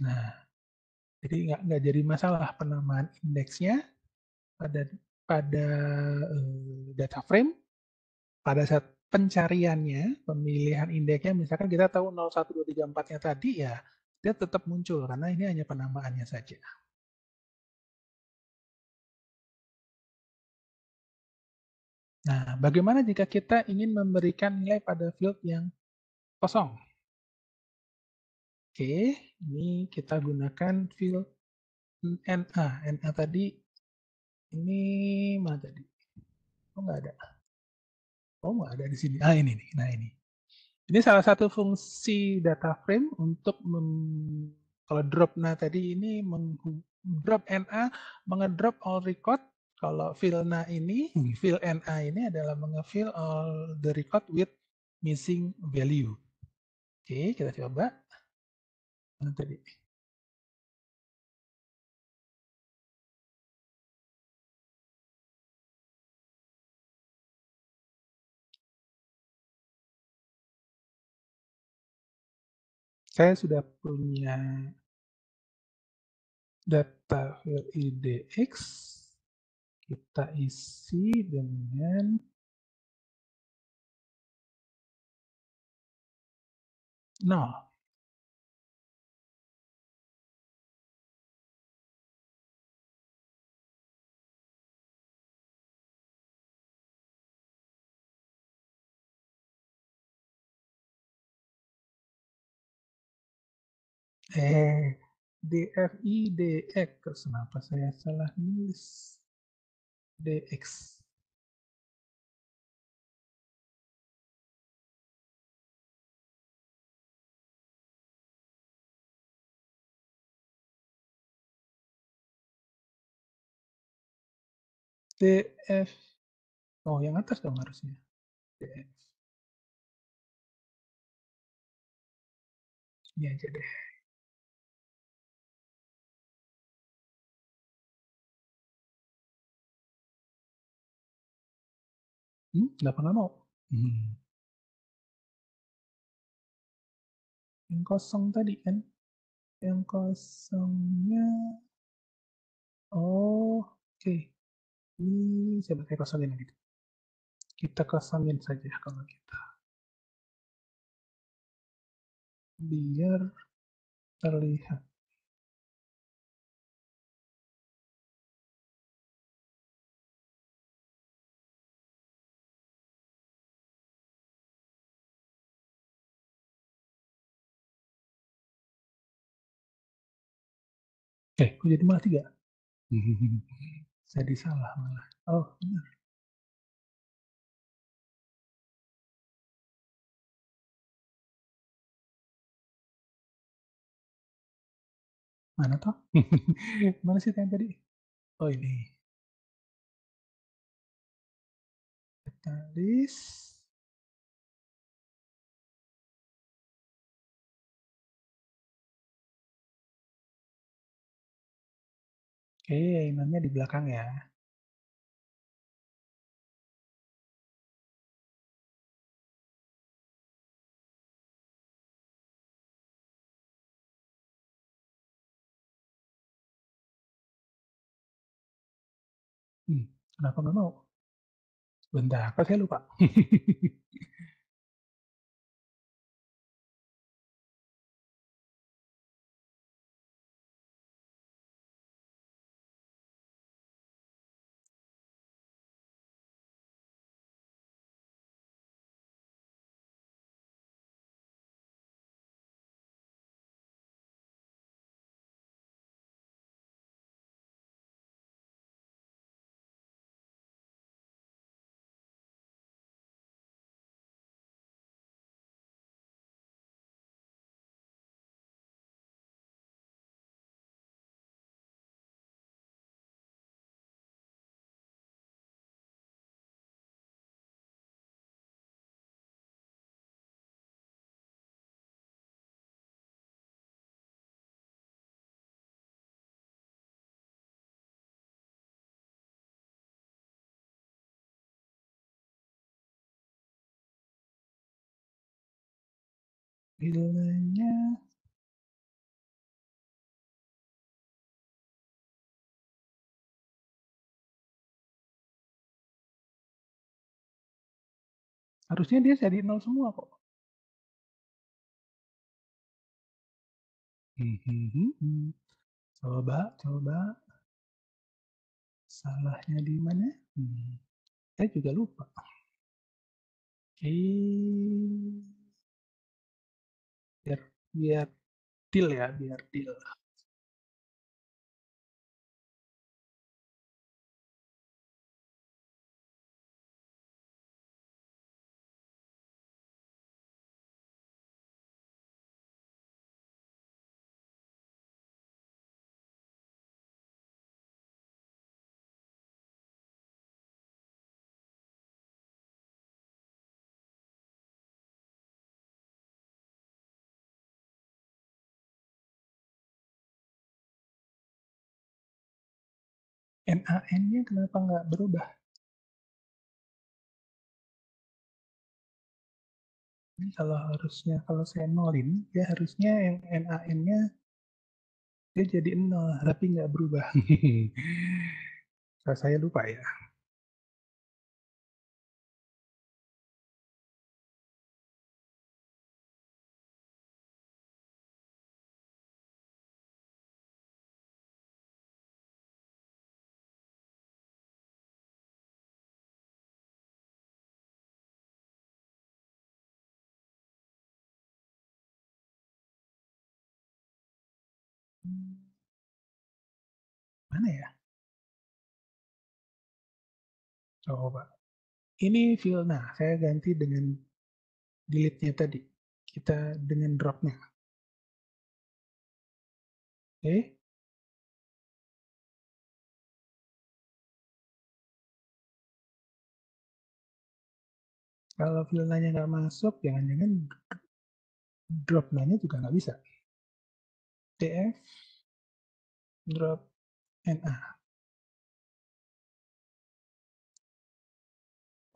Nah, jadi nggak jadi masalah penamaan indeksnya pada pada data frame. Pada saat pencariannya, pemilihan indeksnya, misalkan kita tahu 0, 1, 2, 3, 4-nya tadi ya, dia tetap muncul karena ini hanya penamaannya saja. Nah, bagaimana jika kita ingin memberikan nilai pada field yang kosong? Oke, ini kita gunakan field NA. NA tadi, ini mana tadi? Oh, nggak ada. Oh, nggak ada di sini. Ah, ini nih. Nah, ini. Ini salah satu fungsi data frame untuk kalau drop nah tadi ini drop NA mengedrop all record. Kalau fill na ini, fill NA ini adalah mengefill all the record with missing value. Oke, kita coba. Nah, tadi. Saya sudah punya data fill IDX. Kita isi dengan 0. DFI DX. Kenapa saya salah nulis? DX. DF. Oh, yang atas dong harusnya. DF. Ini aja deh. Nggak pernah mau. Yang kosong tadi kan. Yang kosongnya. Oh, oke. Ini coba saya kosongin gitu. Kita kosongin saja kalau kita. Biar terlihat. Kok jadi malah 3? Jadi salah malah. Oh, benar. Mana toh? Mana sih yang tadi? Oh, ini. Data list. Oke, inannya di belakang ya. Hmm, kenapa nggak mau? Bentar, kok saya lupa. Filmnya harusnya dia jadi nol semua kok. Coba, coba. Salahnya di mana? Saya juga lupa. Biar biar deal ya, biar deal. NaN-nya kenapa nggak berubah? Ini kalau harusnya kalau saya nolin, ya harusnya yang NaN-nya dia jadi nol, tapi nggak berubah. Saya lupa ya. Mana ya? Coba. Ini Vilna, saya ganti dengan delete-nya tadi. Kita dengan drop-nya. Oke. Kalau Vilna-nya nggak masuk, jangan-jangan drop-nya juga nggak bisa. df drop na.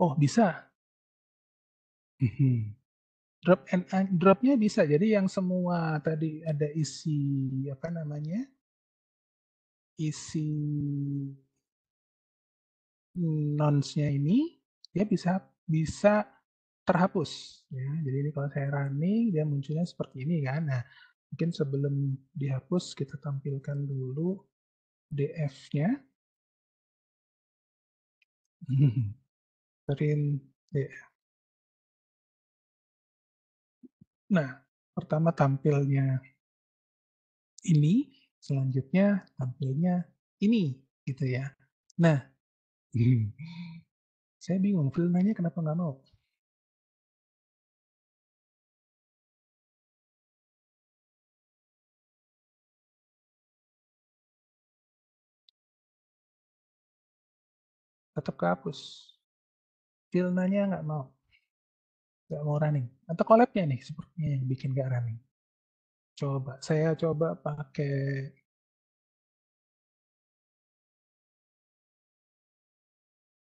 Oh, bisa. Dropnya bisa. Jadi yang semua tadi ada isi apa namanya? Isi nonsnya ini dia bisa bisa terhapus ya. Jadi ini kalau saya running dia munculnya seperti ini kan. Nah, mungkin sebelum dihapus kita tampilkan dulu df-nya. Print df. Nah, pertama tampilnya ini, selanjutnya tampilnya ini gitu ya. Nah, saya bingung filmnya kenapa nggak mau. Tetap kehapus. Filmnya nggak mau running. Atau collab-nya nih sepertinya yang bikin nggak running. Saya coba pakai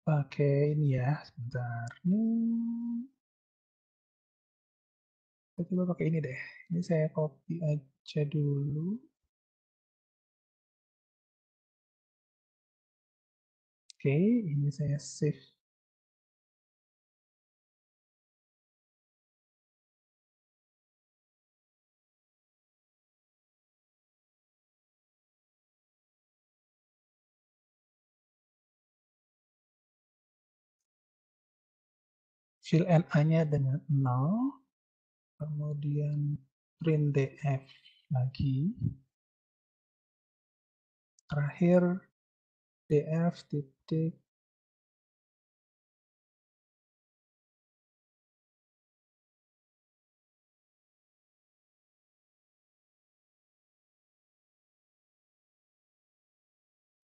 pakai ini ya, sebentar. Kita coba pakai ini deh. Ini saya copy aja dulu. Oke, ini saya save. Fill NA-nya dengan 0, kemudian print DF lagi. Terakhir DF titik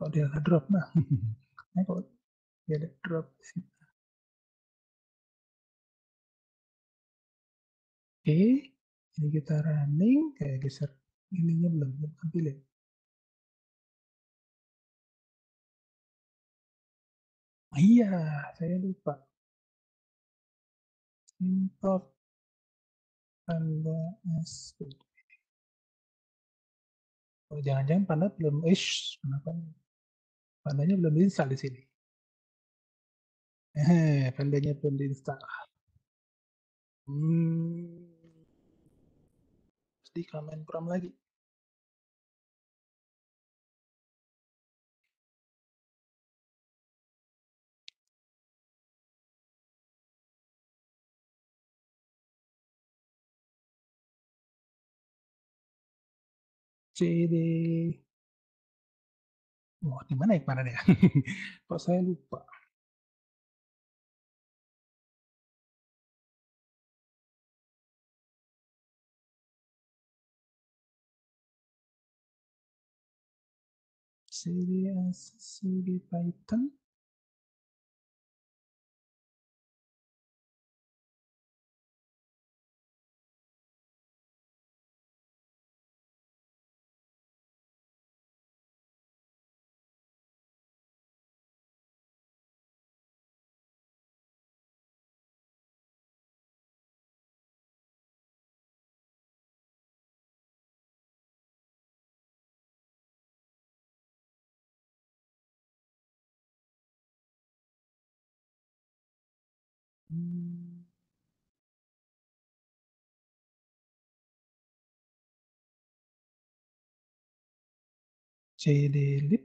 kok dia nggak drop nah. Kok dia ada drop sih. Oke, ini kita running, kayak geser ininya belum tampil ya. Iya, saya lupa. Import Panda S. Oh, jangan-jangan Panda belum, kenapa nih? Pandanya belum diinstal di sini. Pandanya belum diinstal. Hmm, di command prompt lagi. CD. Oh, di mana ya kemarin ya? Kok saya lupa. CD Python. Hmm, CD lib.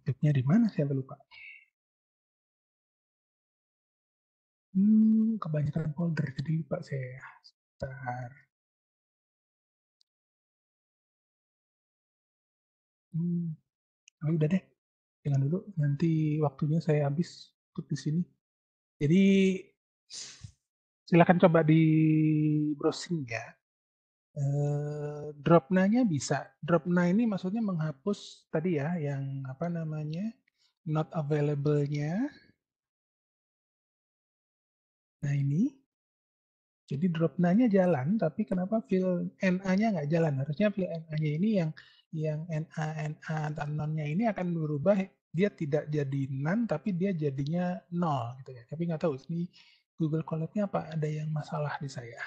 Libnya di mana saya lupa. Kebanyakan folder jadi lupa saya. Bentar. Oh, udah deh. Jangan dulu. Nanti waktunya saya habis untuk di sini. Jadi silakan coba di browsing ya. Drop nya bisa. Drop ini maksudnya menghapus tadi ya, yang apa namanya, not available-nya. Nah ini, jadi drop nya jalan, tapi kenapa fill NA-nya nggak jalan? Harusnya fill NA-nya ini yang NA dan non-nya ini akan berubah, dia tidak jadi none, tapi dia jadinya nol gitu ya. Tapi nggak tahu ini Google Colab-nya apa ada yang masalah di saya.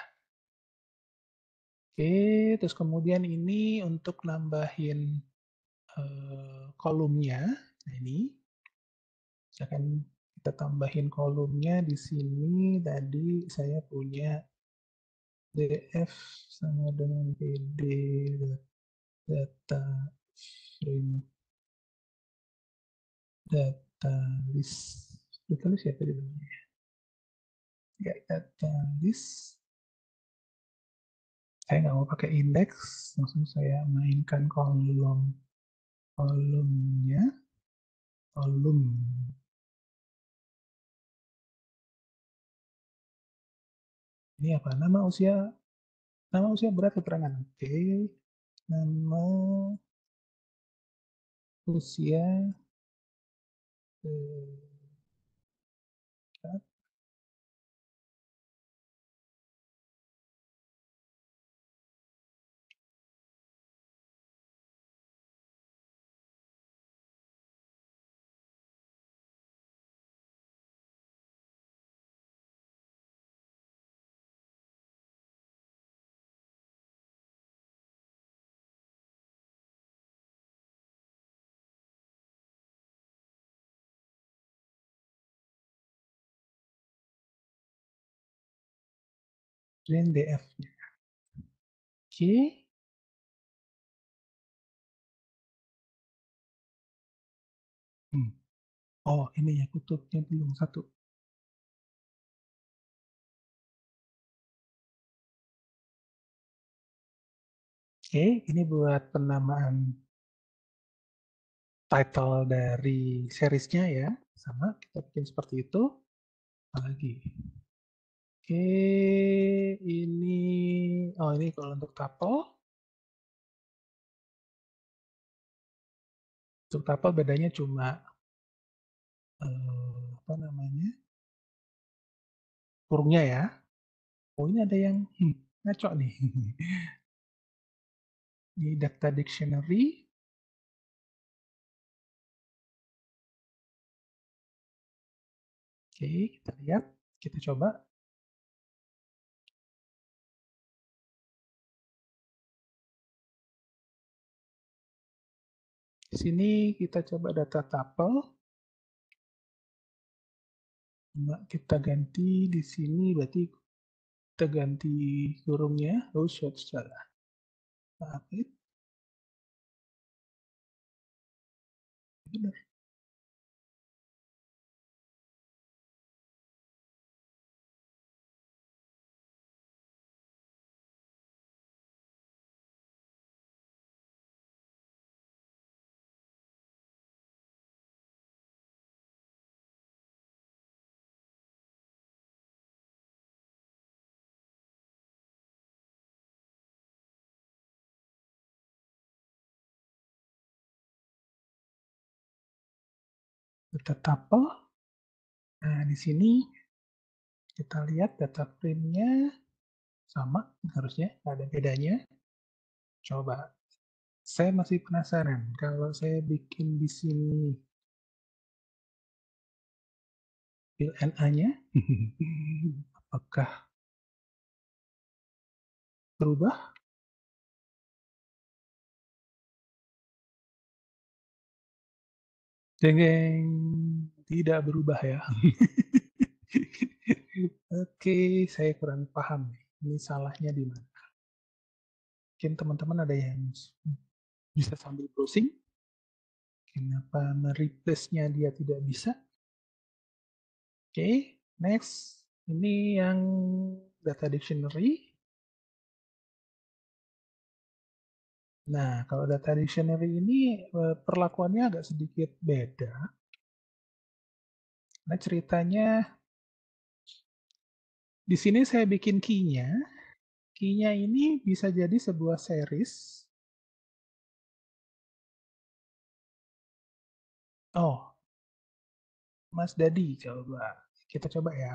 Oke, terus kemudian ini untuk nambahin kolomnya. Nah ini, misalkan kita tambahin kolomnya di sini. Tadi saya punya df sama dengan pd data frame data list. Data list ya tadi namanya. Ya, data list. Saya nggak mau pakai index, langsung saya mainkan kolomnya, kolom. Ini apa? Nama usia berat keterangan. Oke. Nama usia berat Print DF-nya. Oke. Hmm. Oh, ini ya kutubnya belum satu. Oke, ini buat penamaan title dari seriesnya ya. Sama, kita bikin seperti itu. Lagi. Oke, ini kalau untuk tuple. Untuk tuple bedanya cuma apa namanya? Kurungnya ya. Oh, ini ada yang ngaco nih. Ini data dictionary. Oke, kita lihat. Kita coba. Di sini kita coba data tuple. Kita ganti di sini berarti kita ganti kurungnya. Oh, short salah. Update. Benar. Data tuple. Nah, di sini kita lihat data frame-nya sama harusnya, nggak ada bedanya. Coba. Saya masih penasaran kalau saya bikin di sini fill NA-nya, apakah berubah? Deng, tidak berubah ya. Oke, saya kurang paham nih. Ini salahnya di mana? Mungkin teman-teman ada yang bisa sambil browsing. Kenapa mereplace-nya dia tidak bisa? Oke, next. Ini yang data dictionary. Nah, kalau data dictionary ini perlakuannya agak sedikit beda. Nah, ceritanya di sini saya bikin key-nya. Key-nya ini bisa jadi sebuah series. Oh, Mas Dadi coba. Kita coba ya.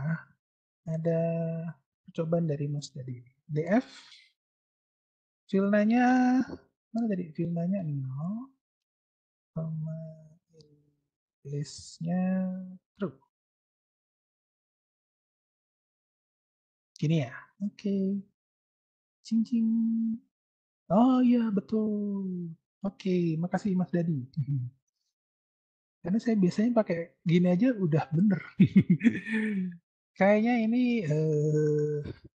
Ada percobaan dari Mas Dadi. DF, filnanya mana tadi? Filnanya 0, listnya true. Gini ya. Oke. Cincin. Oh iya, betul. Oke, makasih Mas Dadi. Karena saya biasanya pakai gini aja udah bener. Kayaknya ini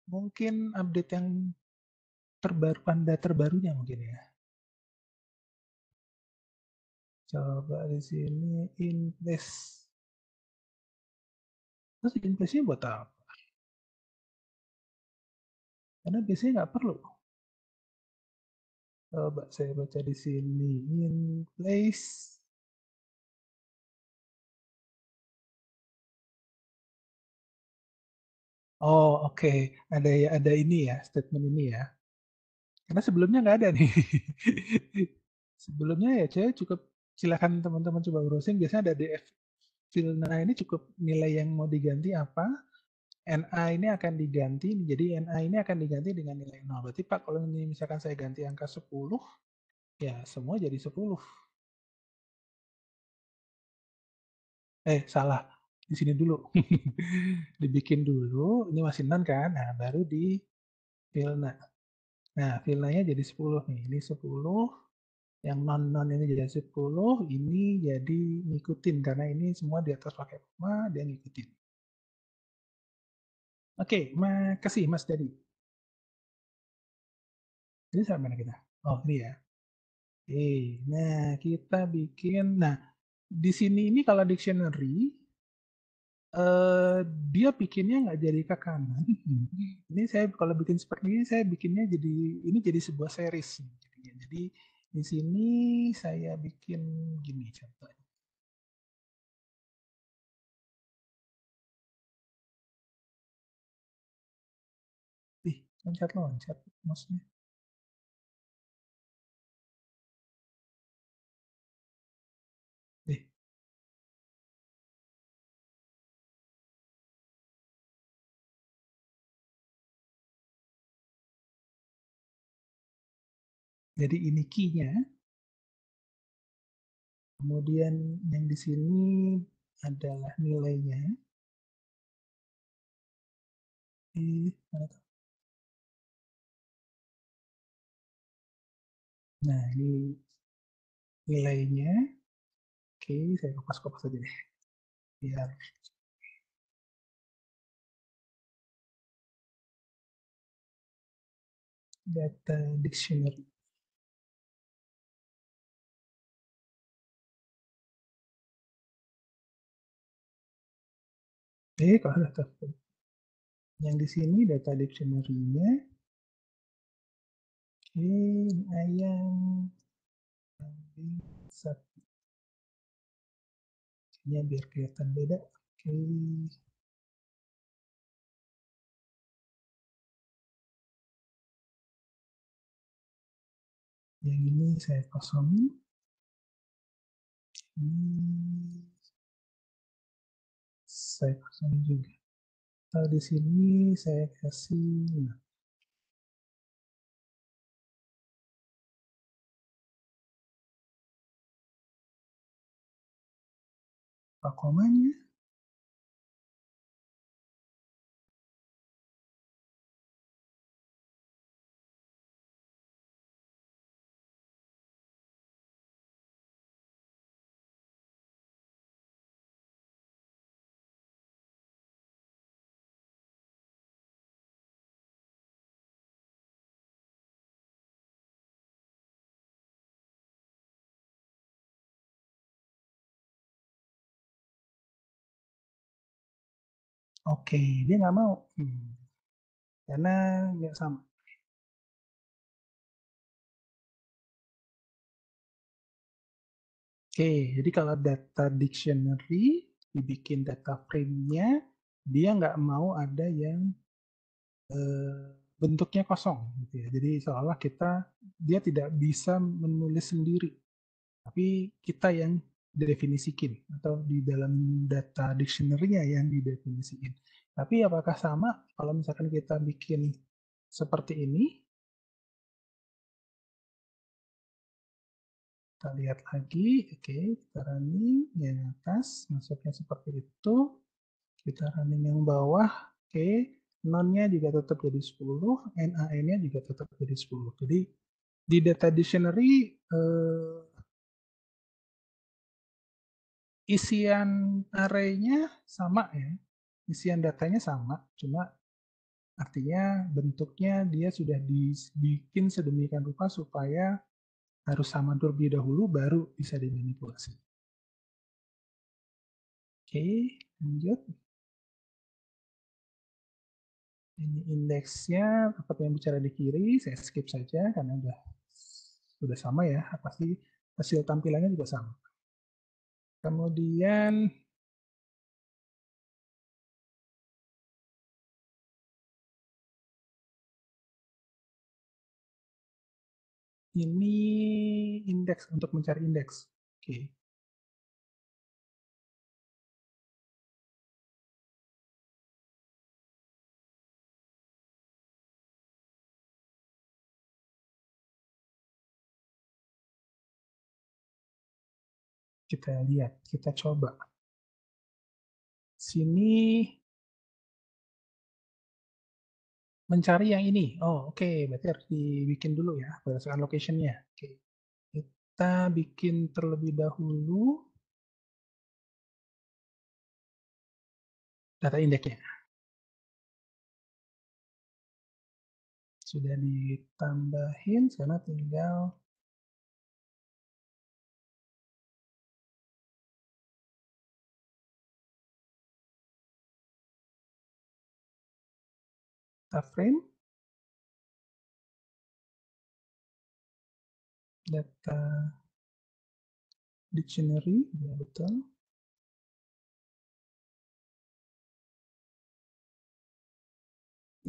mungkin update yang terbaru, Panda terbarunya mungkin ya. Coba di sini in place. Terus in place-nya buat apa? Karena biasanya nggak perlu. Coba saya baca di sini in place. Oh oke, ada ini ya statement ini ya. Karena sebelumnya nggak ada nih. Sebelumnya ya saya cukup silakan teman-teman coba browsing. Biasanya ada DF filna ini cukup nilai yang mau diganti apa. NA ini akan diganti, jadi NA ini akan diganti dengan nilai 0. Berarti Pak, kalau ini misalkan saya ganti angka 10, ya semua jadi 10. Salah. Di sini dulu. Dibikin dulu, ini masih non kan? Nah, baru di filna. Nah, filnanya jadi 10 nih. Ini 10, yang non-non ini jadi 10, ini jadi ngikutin karena ini semua di atas pakai koma, dia ngikutin. Oke, makasih Mas Dedi. Jadi sampai mana kita? Oh, ini ya. Oke, nah kita bikin, nah di sini ini kalau dictionary, eh, dia bikinnya nggak jadi ke kanan. Ini saya kalau bikin seperti ini, saya bikinnya jadi, ini jadi sebuah series. Jadi di sini saya bikin gini contohnya. Ih, loncat-loncat mouse-nya. Ih, jadi ini key-nya. Kemudian yang di sini adalah nilainya. Mana tuh? Nah, ini nilainya. Oke, saya kopas-kopas aja deh. Biar data dictionary. Kalau data yang di sini data dictionary-nya. Oke, ayam. Sapinya biar kelihatan beda. Oke, yang ini saya kosongin. Ini saya kosongin juga. Kalau di sini saya kasih, nah, apa komanya. Oke, dia nggak mau. Karena nggak sama. Oke, jadi kalau data dictionary dibikin data frame-nya, dia nggak mau ada yang bentuknya kosong, gitu ya. Jadi seolah kita, dia tidak bisa menulis sendiri, tapi kita yang definisikin atau di dalam data dictionary-nya yang didefinisikan. Tapi apakah sama kalau misalkan kita bikin seperti ini? Kita lihat lagi, oke, kita running yang atas, masuknya seperti itu, kita running yang bawah, oke, non-nya juga tetap jadi 10, NaN-nya juga tetap jadi 10. Jadi di data dictionary isian array-nya sama ya, isian datanya sama, cuma artinya bentuknya dia sudah dibikin sedemikian rupa supaya harus sama terlebih dahulu baru bisa dimanipulasi. Oke, lanjut. Ini indeksnya, tempat yang bicara di kiri, saya skip saja karena sudah sama ya, pasti hasil tampilannya juga sama. Kemudian ini indeks untuk mencari indeks. Oke. Kita lihat, kita coba. Sini mencari yang ini. Oh, oke, berarti harus dibikin dulu ya berdasarkan location-nya. Oke. Kita bikin terlebih dahulu data indeksnya. Sudah ditambahin, sekarang tinggal data frame, data dictionary, ya betul.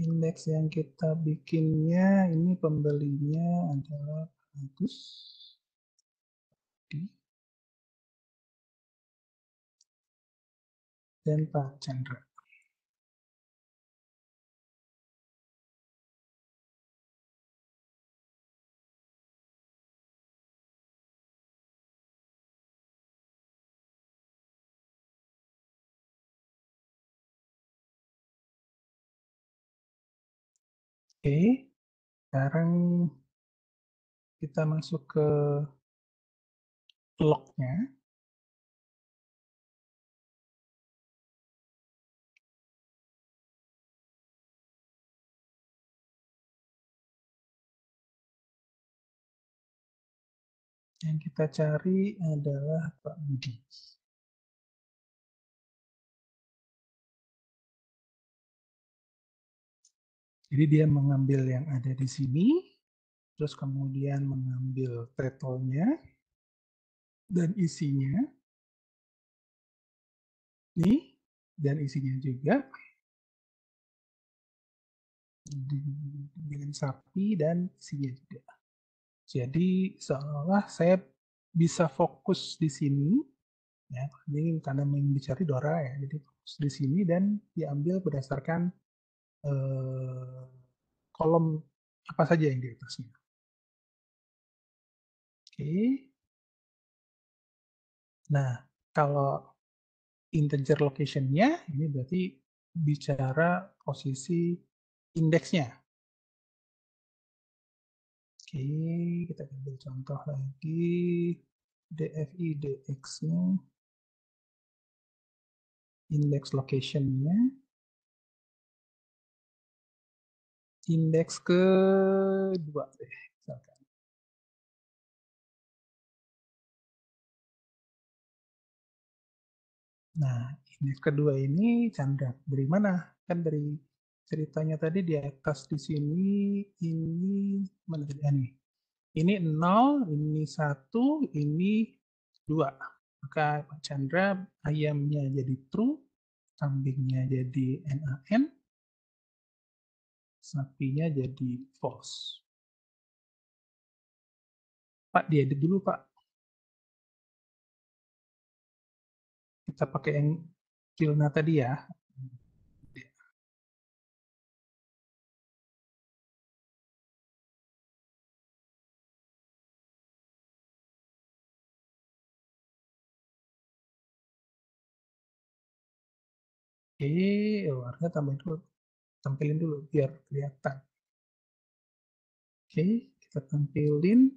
Indeks yang kita bikinnya ini pembelinya adalah Agus dan Pak Chandra. Oke, sekarang kita masuk ke lognya. Yang kita cari adalah Pak Budi. Jadi dia mengambil yang ada di sini, terus kemudian mengambil title-nya dan isinya, nih, dan isinya juga dengan sapi dan isinya juga. Jadi seolah saya bisa fokus di sini, ya, ini karena yang dicari Dora ya, jadi fokus di sini dan diambil berdasarkan kolom apa saja yang di atasnya. Oke. Nah, kalau integer location-nya, ini berarti bicara posisi indeksnya. Oke, kita ambil contoh lagi. DFI DX-nya, index location-nya, indeks kedua deh, misalkan. Nah, indeks kedua ini Chandra. Dari mana? Kan dari ceritanya tadi di atas di sini, ini mana tadi? Nih. Ini 0, ini 1, ini 2. Maka Pak Chandra ayamnya jadi true, kambingnya jadi NaN, sapinya jadi false. Pak, diedit dulu Pak. Kita pakai yang Kilna tadi ya. Oke, warna tampilin dulu biar kelihatan. Oke, kita tampilin.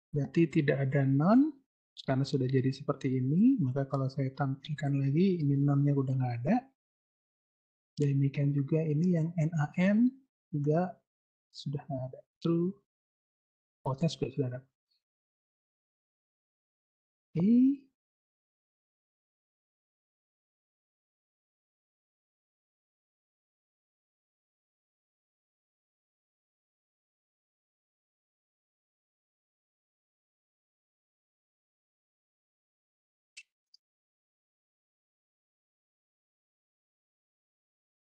Berarti tidak ada non, karena sudah jadi seperti ini. Maka kalau saya tampilkan lagi, ini nonnya udah nggak ada. Demikian juga ini yang NaN juga sudah nggak ada. True, false-nya juga sudah ada. Oke.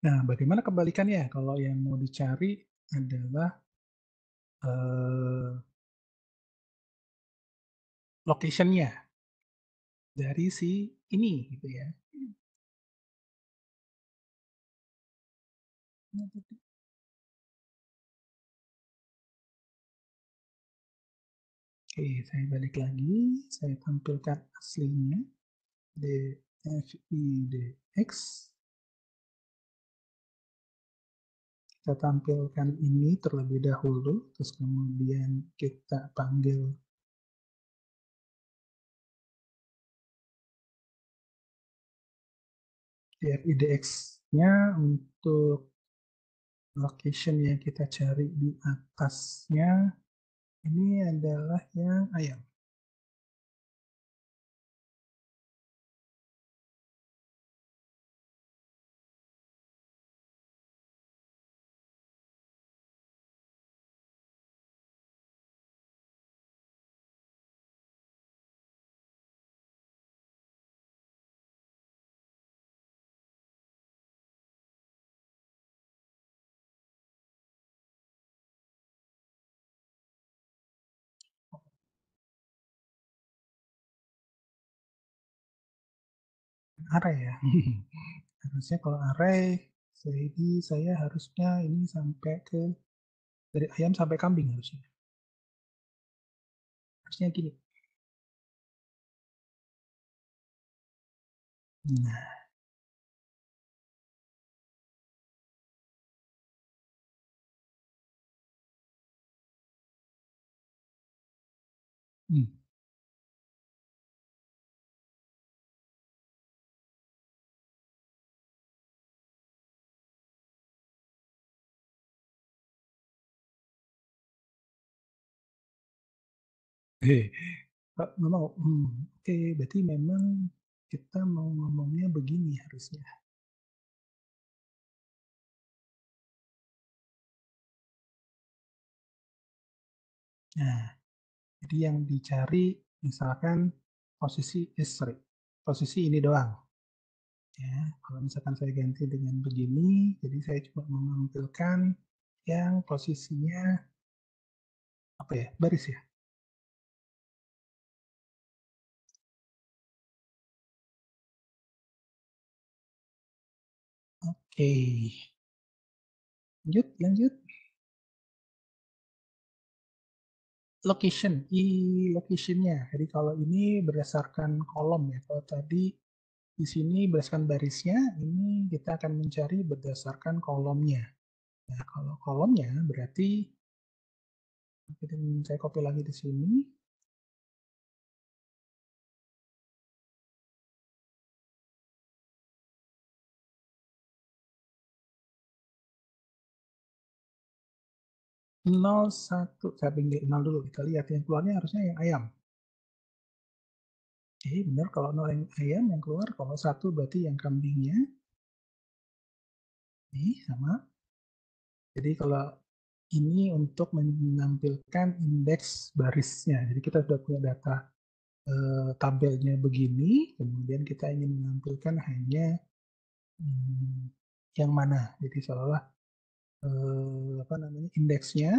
Nah, bagaimana kebalikannya? Kalau yang mau dicari adalah location-nya dari si ini, gitu ya. Oke, saya balik lagi. Saya tampilkan aslinya. DFIDX. Kita tampilkan ini terlebih dahulu, terus kemudian kita panggil DFIDX-nya untuk location yang kita cari di atasnya ini adalah yang ayam. Array ya. Harusnya kalau array, jadi saya harusnya ini sampai ke dari ayam sampai kambing harusnya. Harusnya gini. Nah, hmm. Eh, memang, oke, berarti memang kita mau ngomongnya begini harusnya. Nah, jadi yang dicari misalkan posisi istri, posisi ini doang. Ya, kalau misalkan saya ganti dengan begini, jadi saya cuma menampilkan yang posisinya apa ya, baris ya. Oke, lanjut, lanjut. Location, locationnya. Jadi kalau ini berdasarkan kolom ya. Kalau tadi di sini berdasarkan barisnya, ini kita akan mencari berdasarkan kolomnya. Nah, kalau kolomnya berarti saya copy lagi di sini. Nol satu, saya pinggir 0 dulu. Kita lihat yang keluarnya harusnya yang ayam. Oke, benar kalau 0 yang ayam yang keluar, kalau 1 berarti yang kambingnya. Ini sama. Jadi kalau ini untuk menampilkan indeks barisnya. Jadi kita sudah punya data tabelnya begini, kemudian kita ingin menampilkan hanya yang mana. Jadi seolah apa namanya indeksnya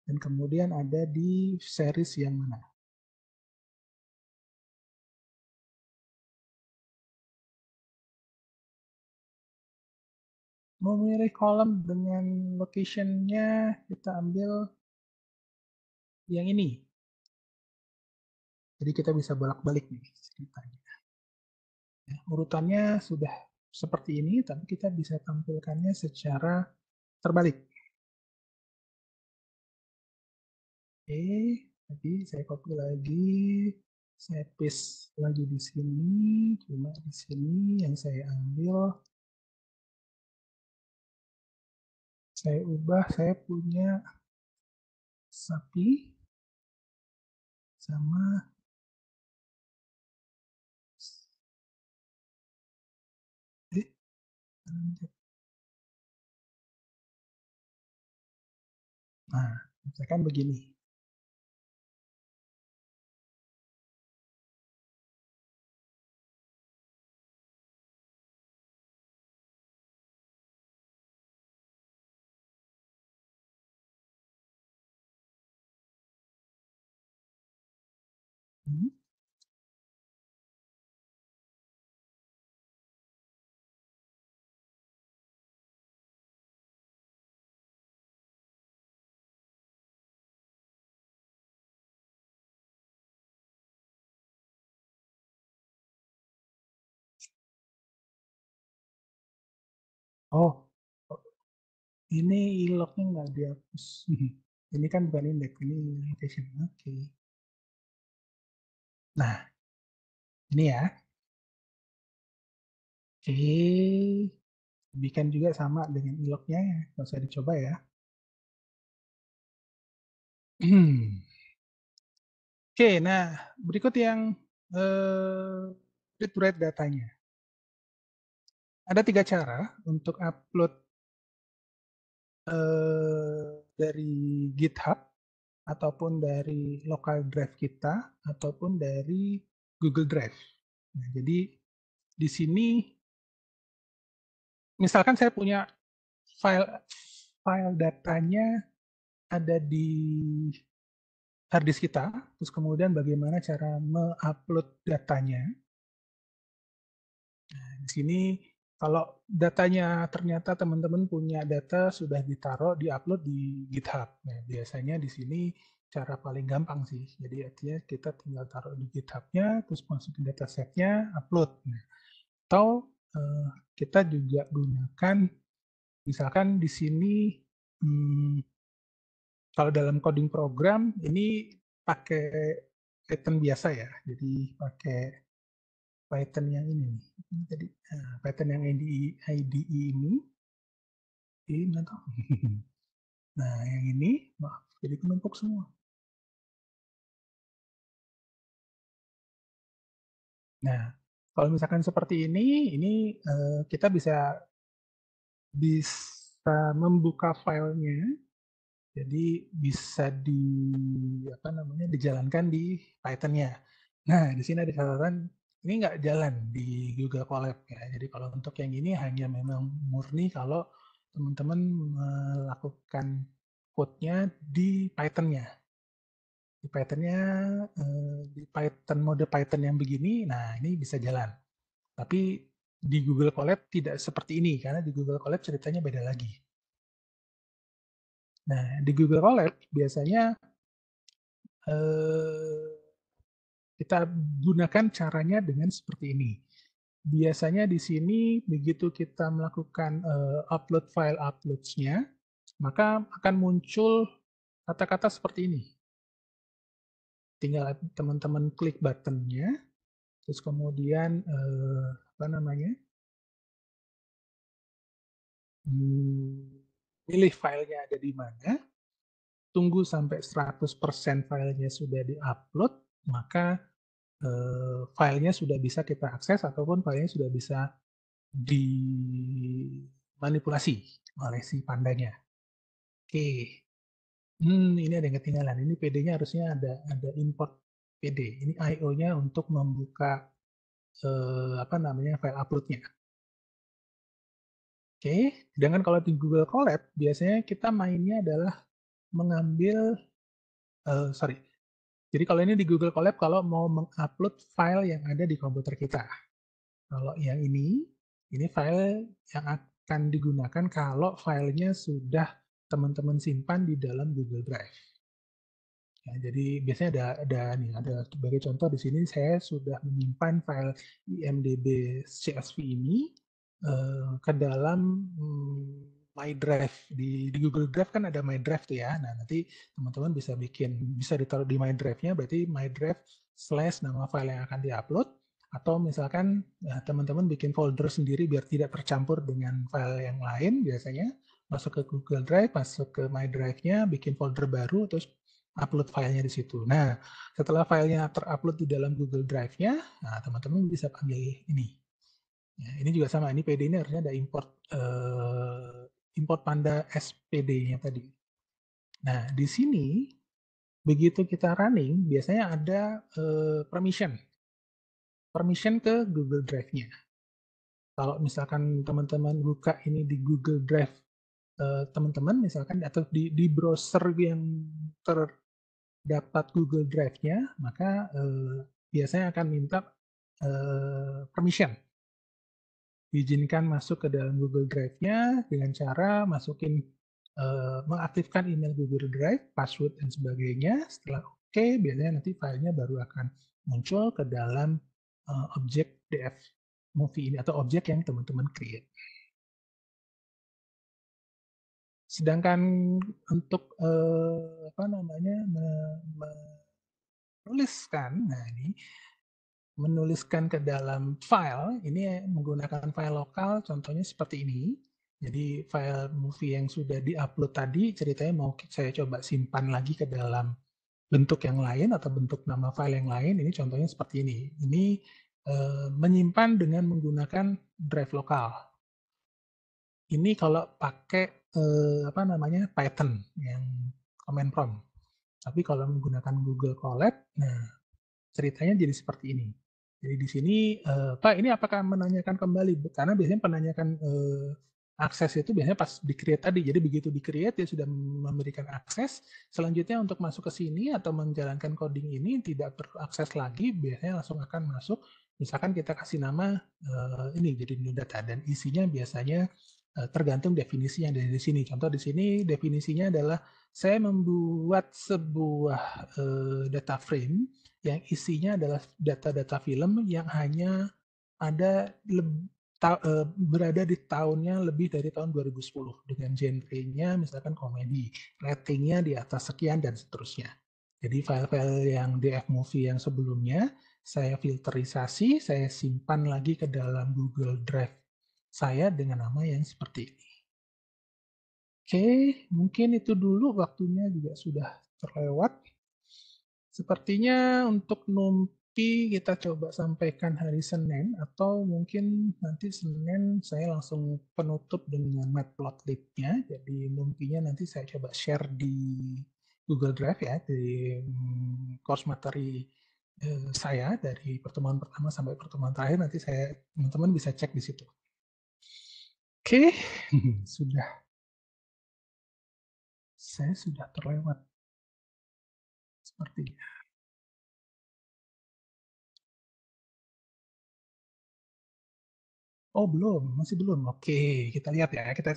dan kemudian ada di series yang mana. Memilih kolom dengan locationnya kita ambil yang ini. Jadi kita bisa bolak-balik nih ceritanya. Ya, urutannya sudah seperti ini, tapi kita bisa tampilkannya secara terbalik. Oke, jadi saya copy lagi, saya paste lagi di sini, cuma di sini yang saya ambil, saya ubah, saya punya sapi sama eh, nah, misalkan begini. Hmm. Oh, ini iloknya nggak dihapus. Ini kan bukan indeks, ini location. Oke. Nah, ini ya. Oke. Bikin juga sama dengan iloknya, nggak usah dicoba ya. Oke, nah berikut yang read to write datanya. Ada 3 cara untuk upload dari GitHub, ataupun dari local drive kita, ataupun dari Google Drive. Nah, jadi di sini, misalkan saya punya file file datanya ada di hard disk kita, terus kemudian bagaimana cara mengupload datanya. Nah, di sini kalau datanya ternyata teman-teman punya data sudah ditaruh, diupload di GitHub. Nah, biasanya di sini cara paling gampang sih. Jadi artinya kita tinggal taruh di GitHub-nya, terus masukin datasetnya, upload. Nah, atau kita juga gunakan, misalkan di sini kalau dalam coding program ini pakai Python biasa ya. Jadi pakai Python yang ini nih. Ini tadi Python yang IDE ini mana tahu. Nah, yang ini maaf, jadi penumpuk semua. Nah, kalau misalkan seperti ini kita bisa membuka filenya, jadi bisa apa namanya, dijalankan di Python-nya. Nah, di sini ada catatan, ini nggak jalan di Google Colab ya. Jadi kalau untuk yang ini hanya memang murni kalau teman-teman melakukan code-nya di Python-nya. Di Python-nya, di Python mode Python yang begini, nah ini bisa jalan. Tapi di Google Colab tidak seperti ini, karena di Google Colab ceritanya beda lagi. Nah, di Google Colab biasanya kita gunakan caranya dengan seperti ini. Biasanya di sini begitu kita melakukan upload file uploads-nya, maka akan muncul kata-kata seperti ini. Tinggal teman-teman klik button-nya, terus kemudian apa namanya, pilih filenya ada di mana, tunggu sampai 100% filenya sudah diupload, maka filenya sudah bisa kita akses ataupun filenya sudah bisa dimanipulasi oleh si pandanya. Oke, ini ada yang ketinggalan. Ini PD-nya harusnya ada import PD. Ini I/O-nya untuk membuka apa namanya, file upload-nya. Oke, sedangkan kalau di Google Colab biasanya kita mainnya adalah mengambil sorry. Jadi kalau ini di Google Colab kalau mau mengupload file yang ada di komputer kita. Kalau yang ini file yang akan digunakan kalau filenya sudah teman-teman simpan di dalam Google Drive. Ya, jadi biasanya ada sebagai contoh di sini saya sudah menyimpan file IMDb CSV ini ke dalam My Drive di Google Drive kan ada My Drive tuh ya. Nah, nanti teman-teman bisa ditaruh di My Drive-nya, berarti My Drive slash nama file yang akan diupload, atau misalkan teman-teman bikin folder sendiri biar tidak tercampur dengan file yang lain, biasanya masuk ke Google Drive, masuk ke My Drive-nya, bikin folder baru, terus upload filenya di situ. Nah, setelah filenya terupload di dalam Google Drive-nya, nah teman-teman bisa panggil ini. Ya, ini juga sama, ini PD ini harusnya ada import Panda SPD-nya tadi. Nah, di sini begitu kita running, biasanya ada permission ke Google Drive-nya. Kalau misalkan teman-teman buka ini di Google Drive teman-teman misalkan, atau di browser yang terdapat Google Drive-nya, maka biasanya akan minta permission, diizinkan masuk ke dalam Google Drive-nya dengan cara mengaktifkan email Google Drive, password dan sebagainya. Setelah oke, biasanya nanti filenya baru akan muncul ke dalam objek DF movie ini atau objek yang teman-teman create. Sedangkan untuk apa namanya, menuliskan, nah ini menuliskan ke dalam file, ini menggunakan file lokal, contohnya seperti ini. Jadi file movie yang sudah di-upload tadi, ceritanya mau saya coba simpan lagi ke dalam bentuk yang lain atau bentuk nama file yang lain. Ini contohnya seperti ini. Ini menyimpan dengan menggunakan drive lokal. Ini kalau pakai apa namanya Python yang command prompt. Tapi kalau menggunakan Google Colab, nah ceritanya jadi seperti ini. Jadi di sini, Pak, ini apakah menanyakan kembali? Karena biasanya penanyakan akses itu biasanya pas di-create tadi. Jadi begitu di-create, dia sudah memberikan akses. Selanjutnya untuk masuk ke sini atau menjalankan coding ini tidak berakses lagi, biasanya langsung akan masuk. Misalkan kita kasih nama ini jadi new data dan isinya biasanya tergantung definisi yang ada di sini. Contoh di sini definisinya adalah saya membuat sebuah data frame yang isinya adalah data-data film yang hanya ada berada di tahunnya lebih dari tahun 2010 dengan genrenya misalkan komedi, ratingnya di atas sekian dan seterusnya. Jadi file-file yang DF Movie yang sebelumnya saya filterisasi, saya simpan lagi ke dalam Google Drive saya dengan nama yang seperti ini. Oke, mungkin itu dulu, waktunya juga sudah terlewat. Sepertinya untuk Numpi kita coba sampaikan hari Senin atau mungkin nanti Senin saya langsung penutup dengan matplotlib-nya. Jadi Numpinya nanti saya coba share di Google Drive ya, di course materi saya dari pertemuan pertama sampai pertemuan terakhir. Nanti saya teman-teman bisa cek di situ. Oke, sudah saya sudah terlewat sepertinya. Oh belum, masih belum. Oke, kita lihat ya. Kita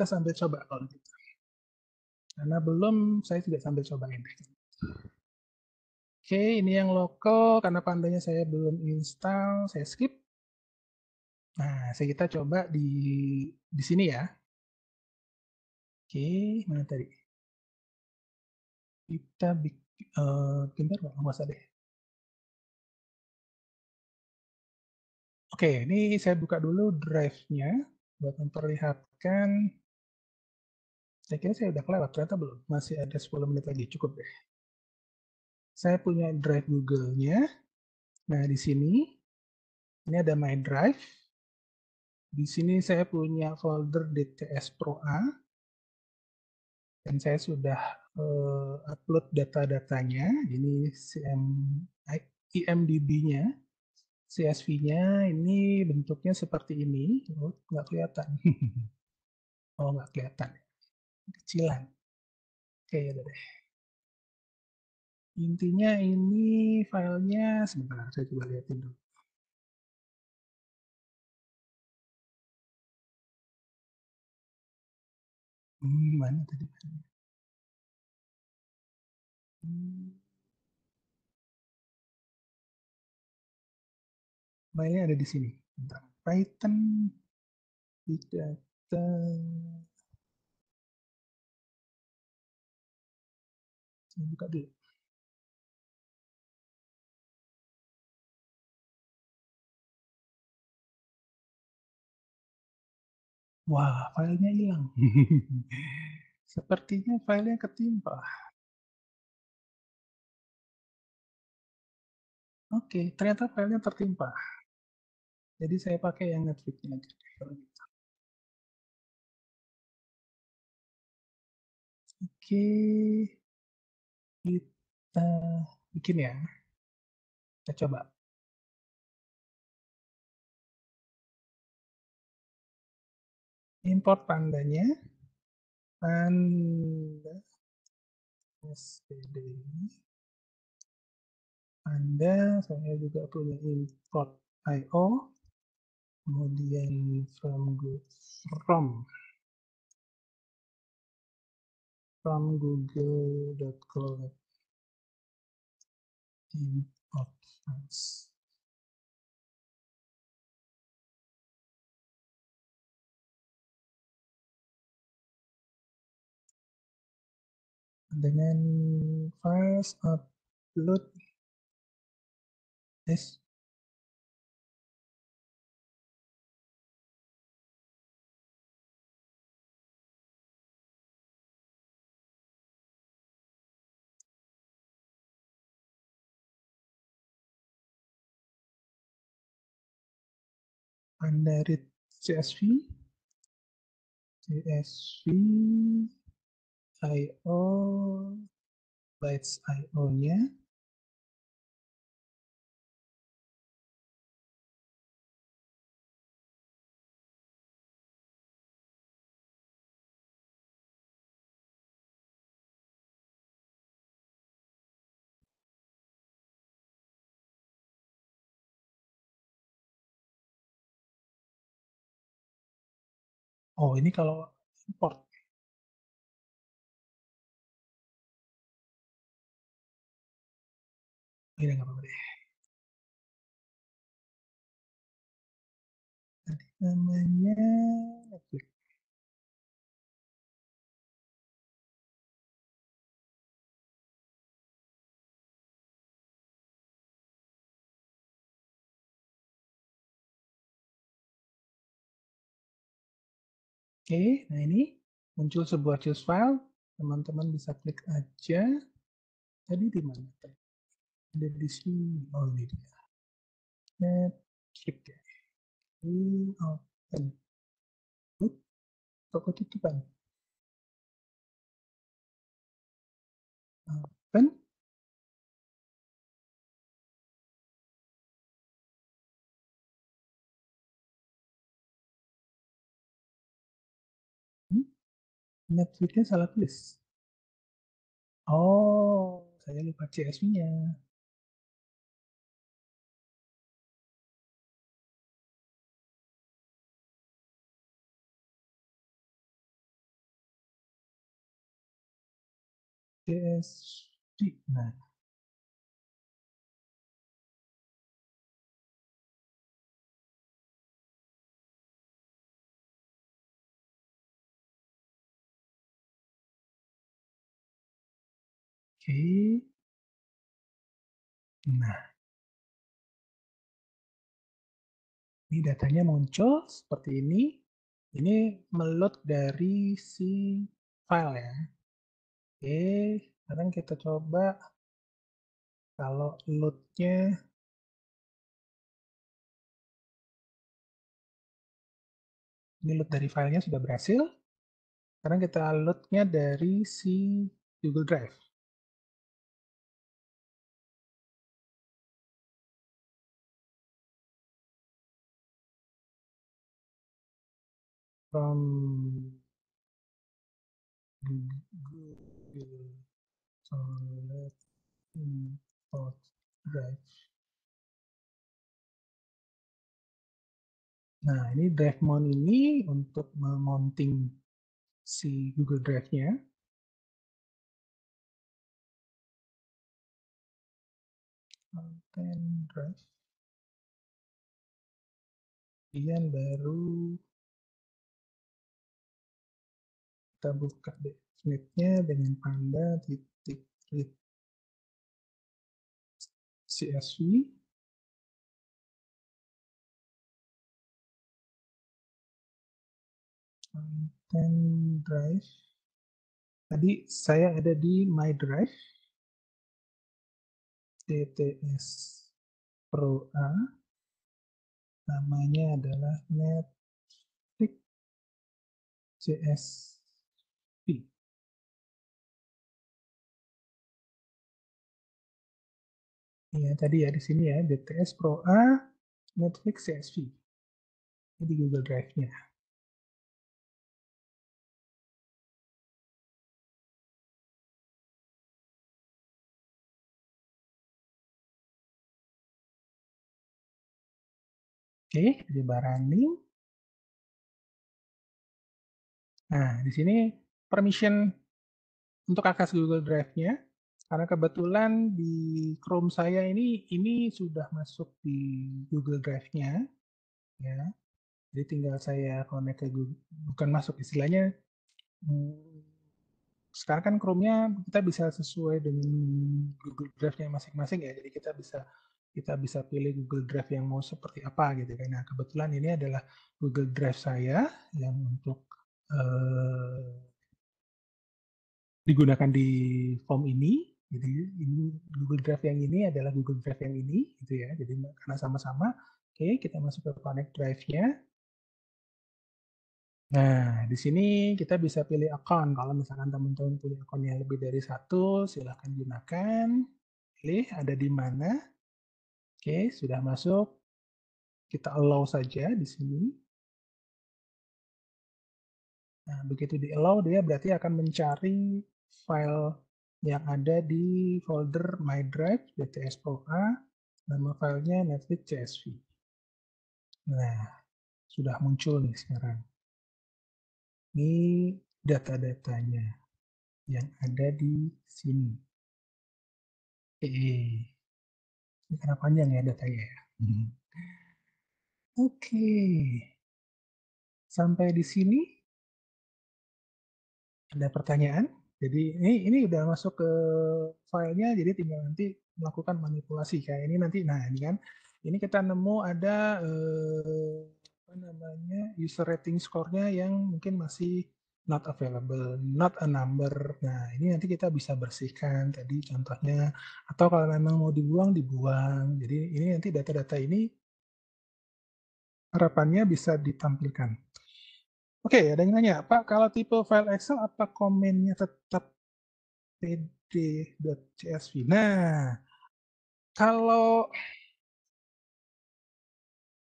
sambil coba kalau gitu. Karena belum, saya juga sambil cobain. Oke, ini yang lokal karena pandanya saya belum install, saya skip. Nah, kita coba di sini ya. Oke, mana tadi? Kita bikin nggak usah deh. Oke, ini saya buka dulu drive-nya buat memperlihatkan. Saya kira saya udah kelewat, ternyata belum. Masih ada 10 menit lagi, cukup deh. Saya punya drive Google-nya. Nah, di sini ini ada My Drive. Di sini saya punya folder DTS Pro A dan saya sudah upload data-datanya. Ini IMDb-nya, CSV-nya ini bentuknya seperti ini. Oh, nggak kelihatan. Oh, nggak kelihatan. Kecilan. Oke, ya deh. Intinya ini filenya, sebentar, saya coba lihatin dulu. Mana tadi? Filenya ada di sini. Bentar. Python, Big Data, saya buka dulu. Wah, filenya hilang. Sepertinya filenya ketimpa. Oke, ternyata filenya tertimpa. Jadi saya pakai yang Netflix-nya aja. Oke, kita bikin ya. Kita coba. Import pandanya. Panda SPD. Panda, saya juga punya import IO. Kemudian from google.com import files. Dengan files upload Pandarit CSV, IO, bytes IO-nya. Oh, ini kalau import. Ini nggak apa-apa deh. Tadi namanya Netflix. Oke, nah ini muncul sebuah choose file. Teman-teman bisa klik aja. Tadi di mana? Ada di sini. Oh, ini dia. Netflix ya. Ini open. Toko tutupan. Open. Netflix-nya salah tulis. Oh, saya lupa CSV-nya. CSV. Nah, oke. Nah, ini datanya muncul seperti ini. Ini meload dari si file ya. Oke, sekarang kita coba kalau load-nya, ini load dari filenya sudah berhasil. Sekarang kita load-nya dari si Google Drive. From Google Solid Import Drive. Nah, ini drive mount ini untuk memounting si Google Drive-nya. Content Drive. Kemudian baru kita buka definite-nya dengan panda titik read CSV. Content Drive. Tadi saya ada di My Drive. TTS Pro A. Namanya adalah Netflix CSV. Ya, tadi ya di sini ya, DTS Pro A, Netflix CSV. Ini di Google Drive-nya. Oke, di running. Nah, di sini permission untuk akses Google Drive-nya. Karena kebetulan di Chrome saya ini sudah masuk di Google Drive-nya. Ya. Jadi tinggal saya connect ke Google, bukan masuk istilahnya. Sekarang kan Chrome-nya kita bisa sesuai dengan Google Drive-nya masing-masing ya. Jadi kita bisa pilih Google Drive yang mau seperti apa gitu kan. Nah, kebetulan ini adalah Google Drive saya yang untuk digunakan di form ini. Jadi ini Google Drive yang ini adalah Google Drive yang ini gitu ya. Jadi karena sama-sama Oke, kita masuk ke connect drive-nya. Nah, di sini kita bisa pilih akun. Kalau misalkan teman-teman punya akun yang lebih dari satu, silahkan gunakan. Pilih ada di mana. Oke, sudah masuk. Kita allow saja di sini. Nah, begitu di allow, dia berarti akan mencari file yang ada di folder My Drive, DTS-POA, nama filenya Netflix CSV. Nah, sudah muncul nih sekarang. Ini data-datanya yang ada di sini. Ini karena panjang ya datanya ya. Oke, sampai di sini ada pertanyaan. Jadi ini udah masuk ke filenya, jadi tinggal nanti melakukan manipulasi kayak ini nanti. Nah ini kan, ini kita nemu ada apa namanya user rating score-nya yang mungkin masih not available, not a number. Nah ini nanti kita bisa bersihkan tadi contohnya, atau kalau memang mau dibuang dibuang. Jadi ini nanti data-data ini harapannya bisa ditampilkan. Oke, ada yang nanya, Pak, kalau tipe file Excel apa komennya tetap pd.csv? Nah, kalau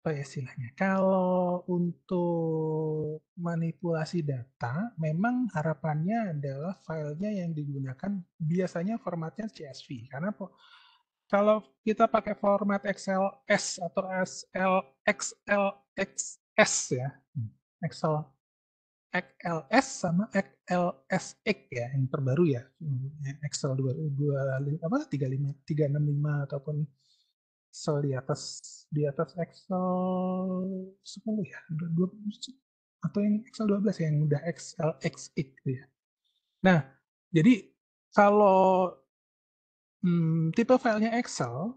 apa ya istilahnya? Kalau untuk manipulasi data, memang harapannya adalah filenya yang digunakan biasanya formatnya CSV. Karena kalau kita pakai format XLS atau XLXS ya, Excel XLS sama XLSX ya yang terbaru ya, Excel 2 apa 35 ataupun Excel di atas Excel 10 ya, 12 atau yang Excel 12 yang udah XLXX gitu ya. Nah, jadi kalau tipe filenya Excel,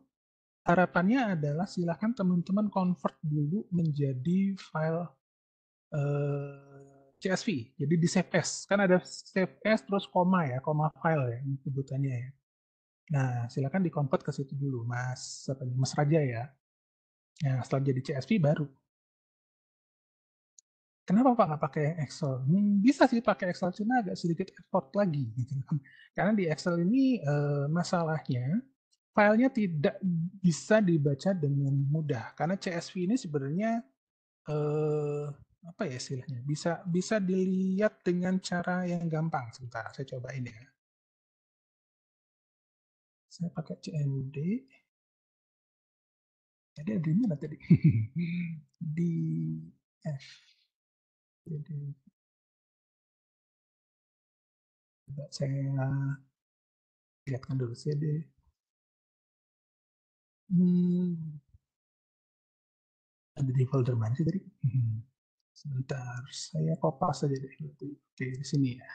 harapannya adalah silakan teman-teman convert dulu menjadi file CSV. Jadi di save as. Kan ada save as terus koma ya, koma file ya sebutannya ya. Nah, silakan di-convert ke situ dulu, Mas apa nih, Mas Raja ya. Nah, setelah jadi CSV baru. Kenapa Pak nggak pakai Excel? Bisa sih pakai Excel, cuma agak sedikit effort lagi gitu kan. Karena di Excel ini masalahnya filenya tidak bisa dibaca dengan mudah. Karena CSV ini sebenarnya apa ya istilahnya? Bisa bisa dilihat dengan cara yang gampang. Sebentar, saya cobain ya. Saya pakai CMD. Jadi ada di mana tadi? Di F. Jadi coba saya lihatkan dulu CD. Hmm, ada di folder mana sih tadi? Sebentar, saya kopas saja deh. Oke, di sini ya.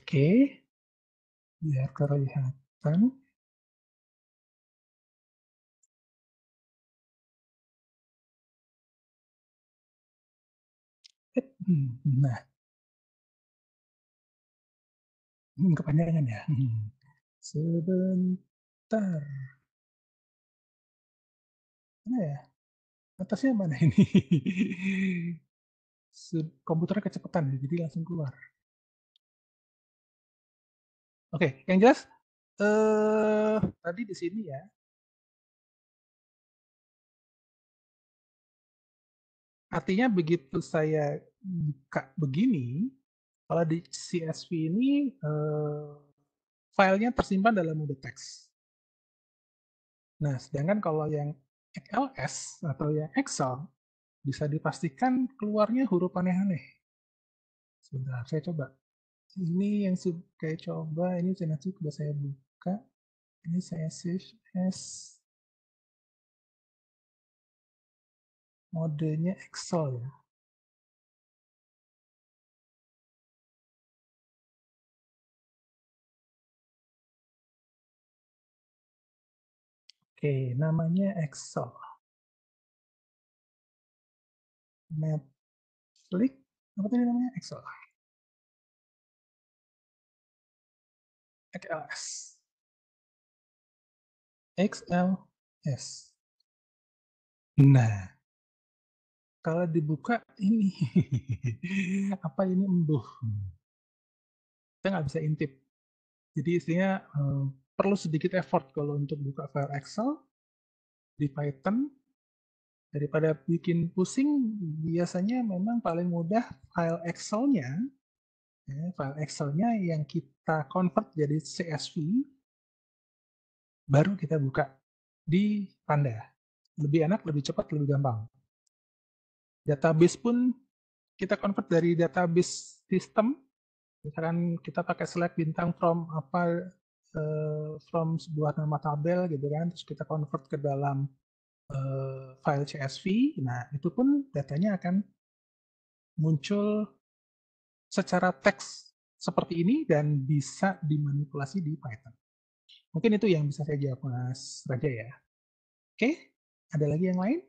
Oke, biar kelihatan. Nah, kepanjangan ya. Sebentar. Mana ya? Atasnya mana ini? Komputernya kecepatan, jadi langsung keluar. Oke, yang jelas tadi di sini ya, artinya begitu saya buka begini, kalau di CSV ini filenya tersimpan dalam mode teks. Nah, sedangkan kalau yang XLS atau yang Excel bisa dipastikan keluarnya huruf aneh-aneh. Sebentar, saya coba. Ini yang saya coba, ini nanti sudah saya buka. Ini saya save as modenya Excel ya. Oke, namanya Excel. Netflix Apa tadi namanya? XLS. XLS. Nah, kalau dibuka ini, apa ini embuh? Kita nggak bisa intip. Jadi istinya perlu sedikit effort kalau untuk buka file Excel di Python. Daripada bikin pusing, biasanya memang paling mudah file Excel-nya, ya, file Excel-nya yang kita convert jadi CSV, baru kita buka di Panda. Lebih enak, lebih cepat, lebih gampang. Database pun kita convert dari database sistem, misalkan kita pakai select bintang from apa, from sebuah nama tabel gitu kan, terus kita convert ke dalam file CSV. Nah, itu pun datanya akan muncul secara teks seperti ini dan bisa dimanipulasi di Python. Mungkin itu yang bisa saya jawab, Mas Raja ya. Oke, ada lagi yang lain?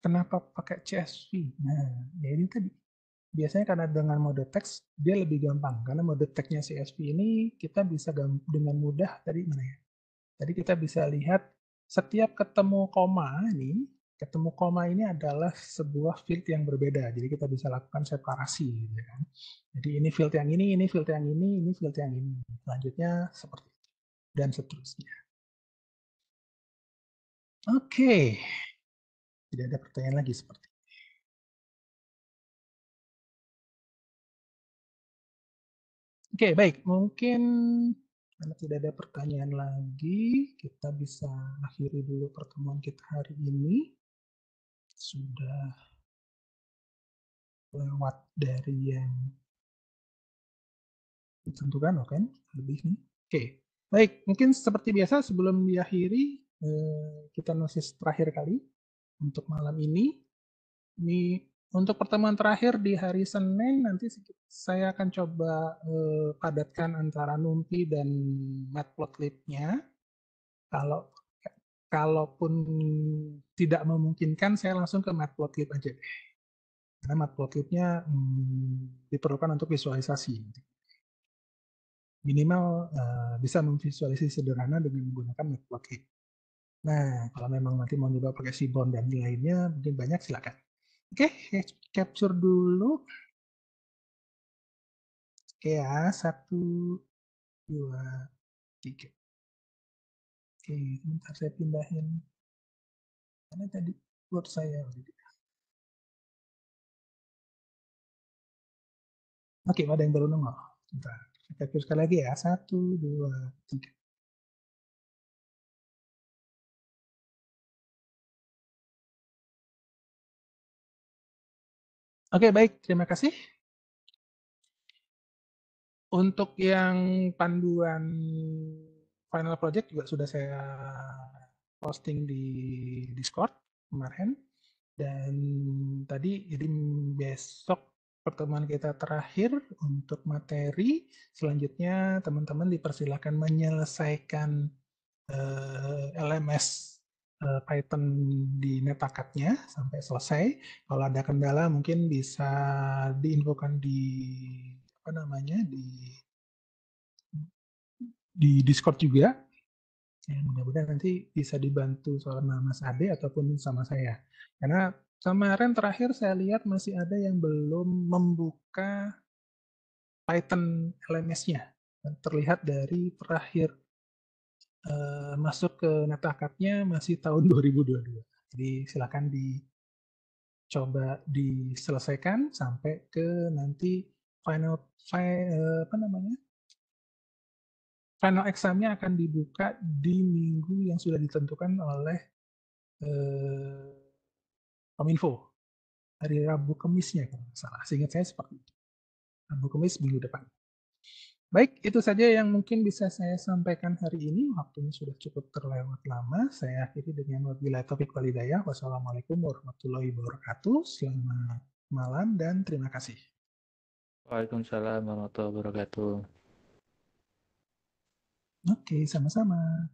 Kenapa pakai CSV? Nah, ya ini tadi. Biasanya karena dengan mode teks dia lebih gampang, karena mode teksnya CSV ini kita bisa dengan mudah tadi mana ya? Tadi kita bisa lihat setiap ketemu koma ini, ketemu koma ini adalah sebuah field yang berbeda. Jadi kita bisa lakukan separasi, gitu kan. Jadi ini field yang ini field yang ini field yang ini. Selanjutnya seperti itu dan seterusnya. Oke, tidak ada pertanyaan lagi seperti itu. Oke, baik. Mungkin karena tidak ada pertanyaan lagi, kita bisa akhiri dulu pertemuan kita hari ini. Sudah lewat dari yang ditentukan, oke, lebih nih. Oke, baik. Mungkin seperti biasa sebelum diakhiri, kita nosis terakhir kali untuk malam ini. Ini untuk pertemuan terakhir di hari Senin nanti saya akan coba padatkan antara NumPy dan Matplotlib-nya. Kalau kalaupun tidak memungkinkan, saya langsung ke Matplotlib aja deh. Karena Matplotlib-nya diperlukan untuk visualisasi. Minimal bisa memvisualisasi sederhana dengan menggunakan Matplotlib. Nah, kalau memang nanti mau coba pakai Seaborn dan lainnya, mungkin banyak, silakan. Oke, capture dulu. Oke ya, 1, 2, 3. Oke, bentar saya pindahin. Karena tadi buat saya. Oke, ada yang baru nongol. Bentar, saya capture sekali lagi ya. 1, 2, 3. Oke, baik. Terima kasih. Untuk yang panduan final project juga sudah saya posting di Discord kemarin. Dan tadi, jadi besok pertemuan kita terakhir untuk materi. Selanjutnya teman-teman dipersilakan menyelesaikan LMS Python di NetAcad-nya sampai selesai. Kalau ada kendala mungkin bisa diinfokan di apa namanya di Discord juga. Ya, mudah-mudahan nanti bisa dibantu sama Mas Ade ataupun sama saya. Karena kemarin terakhir saya lihat masih ada yang belum membuka Python LMS-nya. Terlihat dari terakhir masuk ke NetAcad-nya masih tahun 2022. Jadi silakan dicoba diselesaikan sampai ke nanti final apa namanya? Final exam-nya akan dibuka di minggu yang sudah ditentukan oleh Kominfo. Hari Rabu Kemisnya kalau nggak salah. Seingat saya seperti itu. Rabu Kemis minggu depan. Baik, itu saja yang mungkin bisa saya sampaikan hari ini. Waktunya sudah cukup terlewat lama. Saya akhiri dengan wabillahi taufiq walhidayah. Wassalamualaikum warahmatullahi wabarakatuh. Selamat malam dan terima kasih. Waalaikumsalam warahmatullahi wabarakatuh. Oke, sama-sama.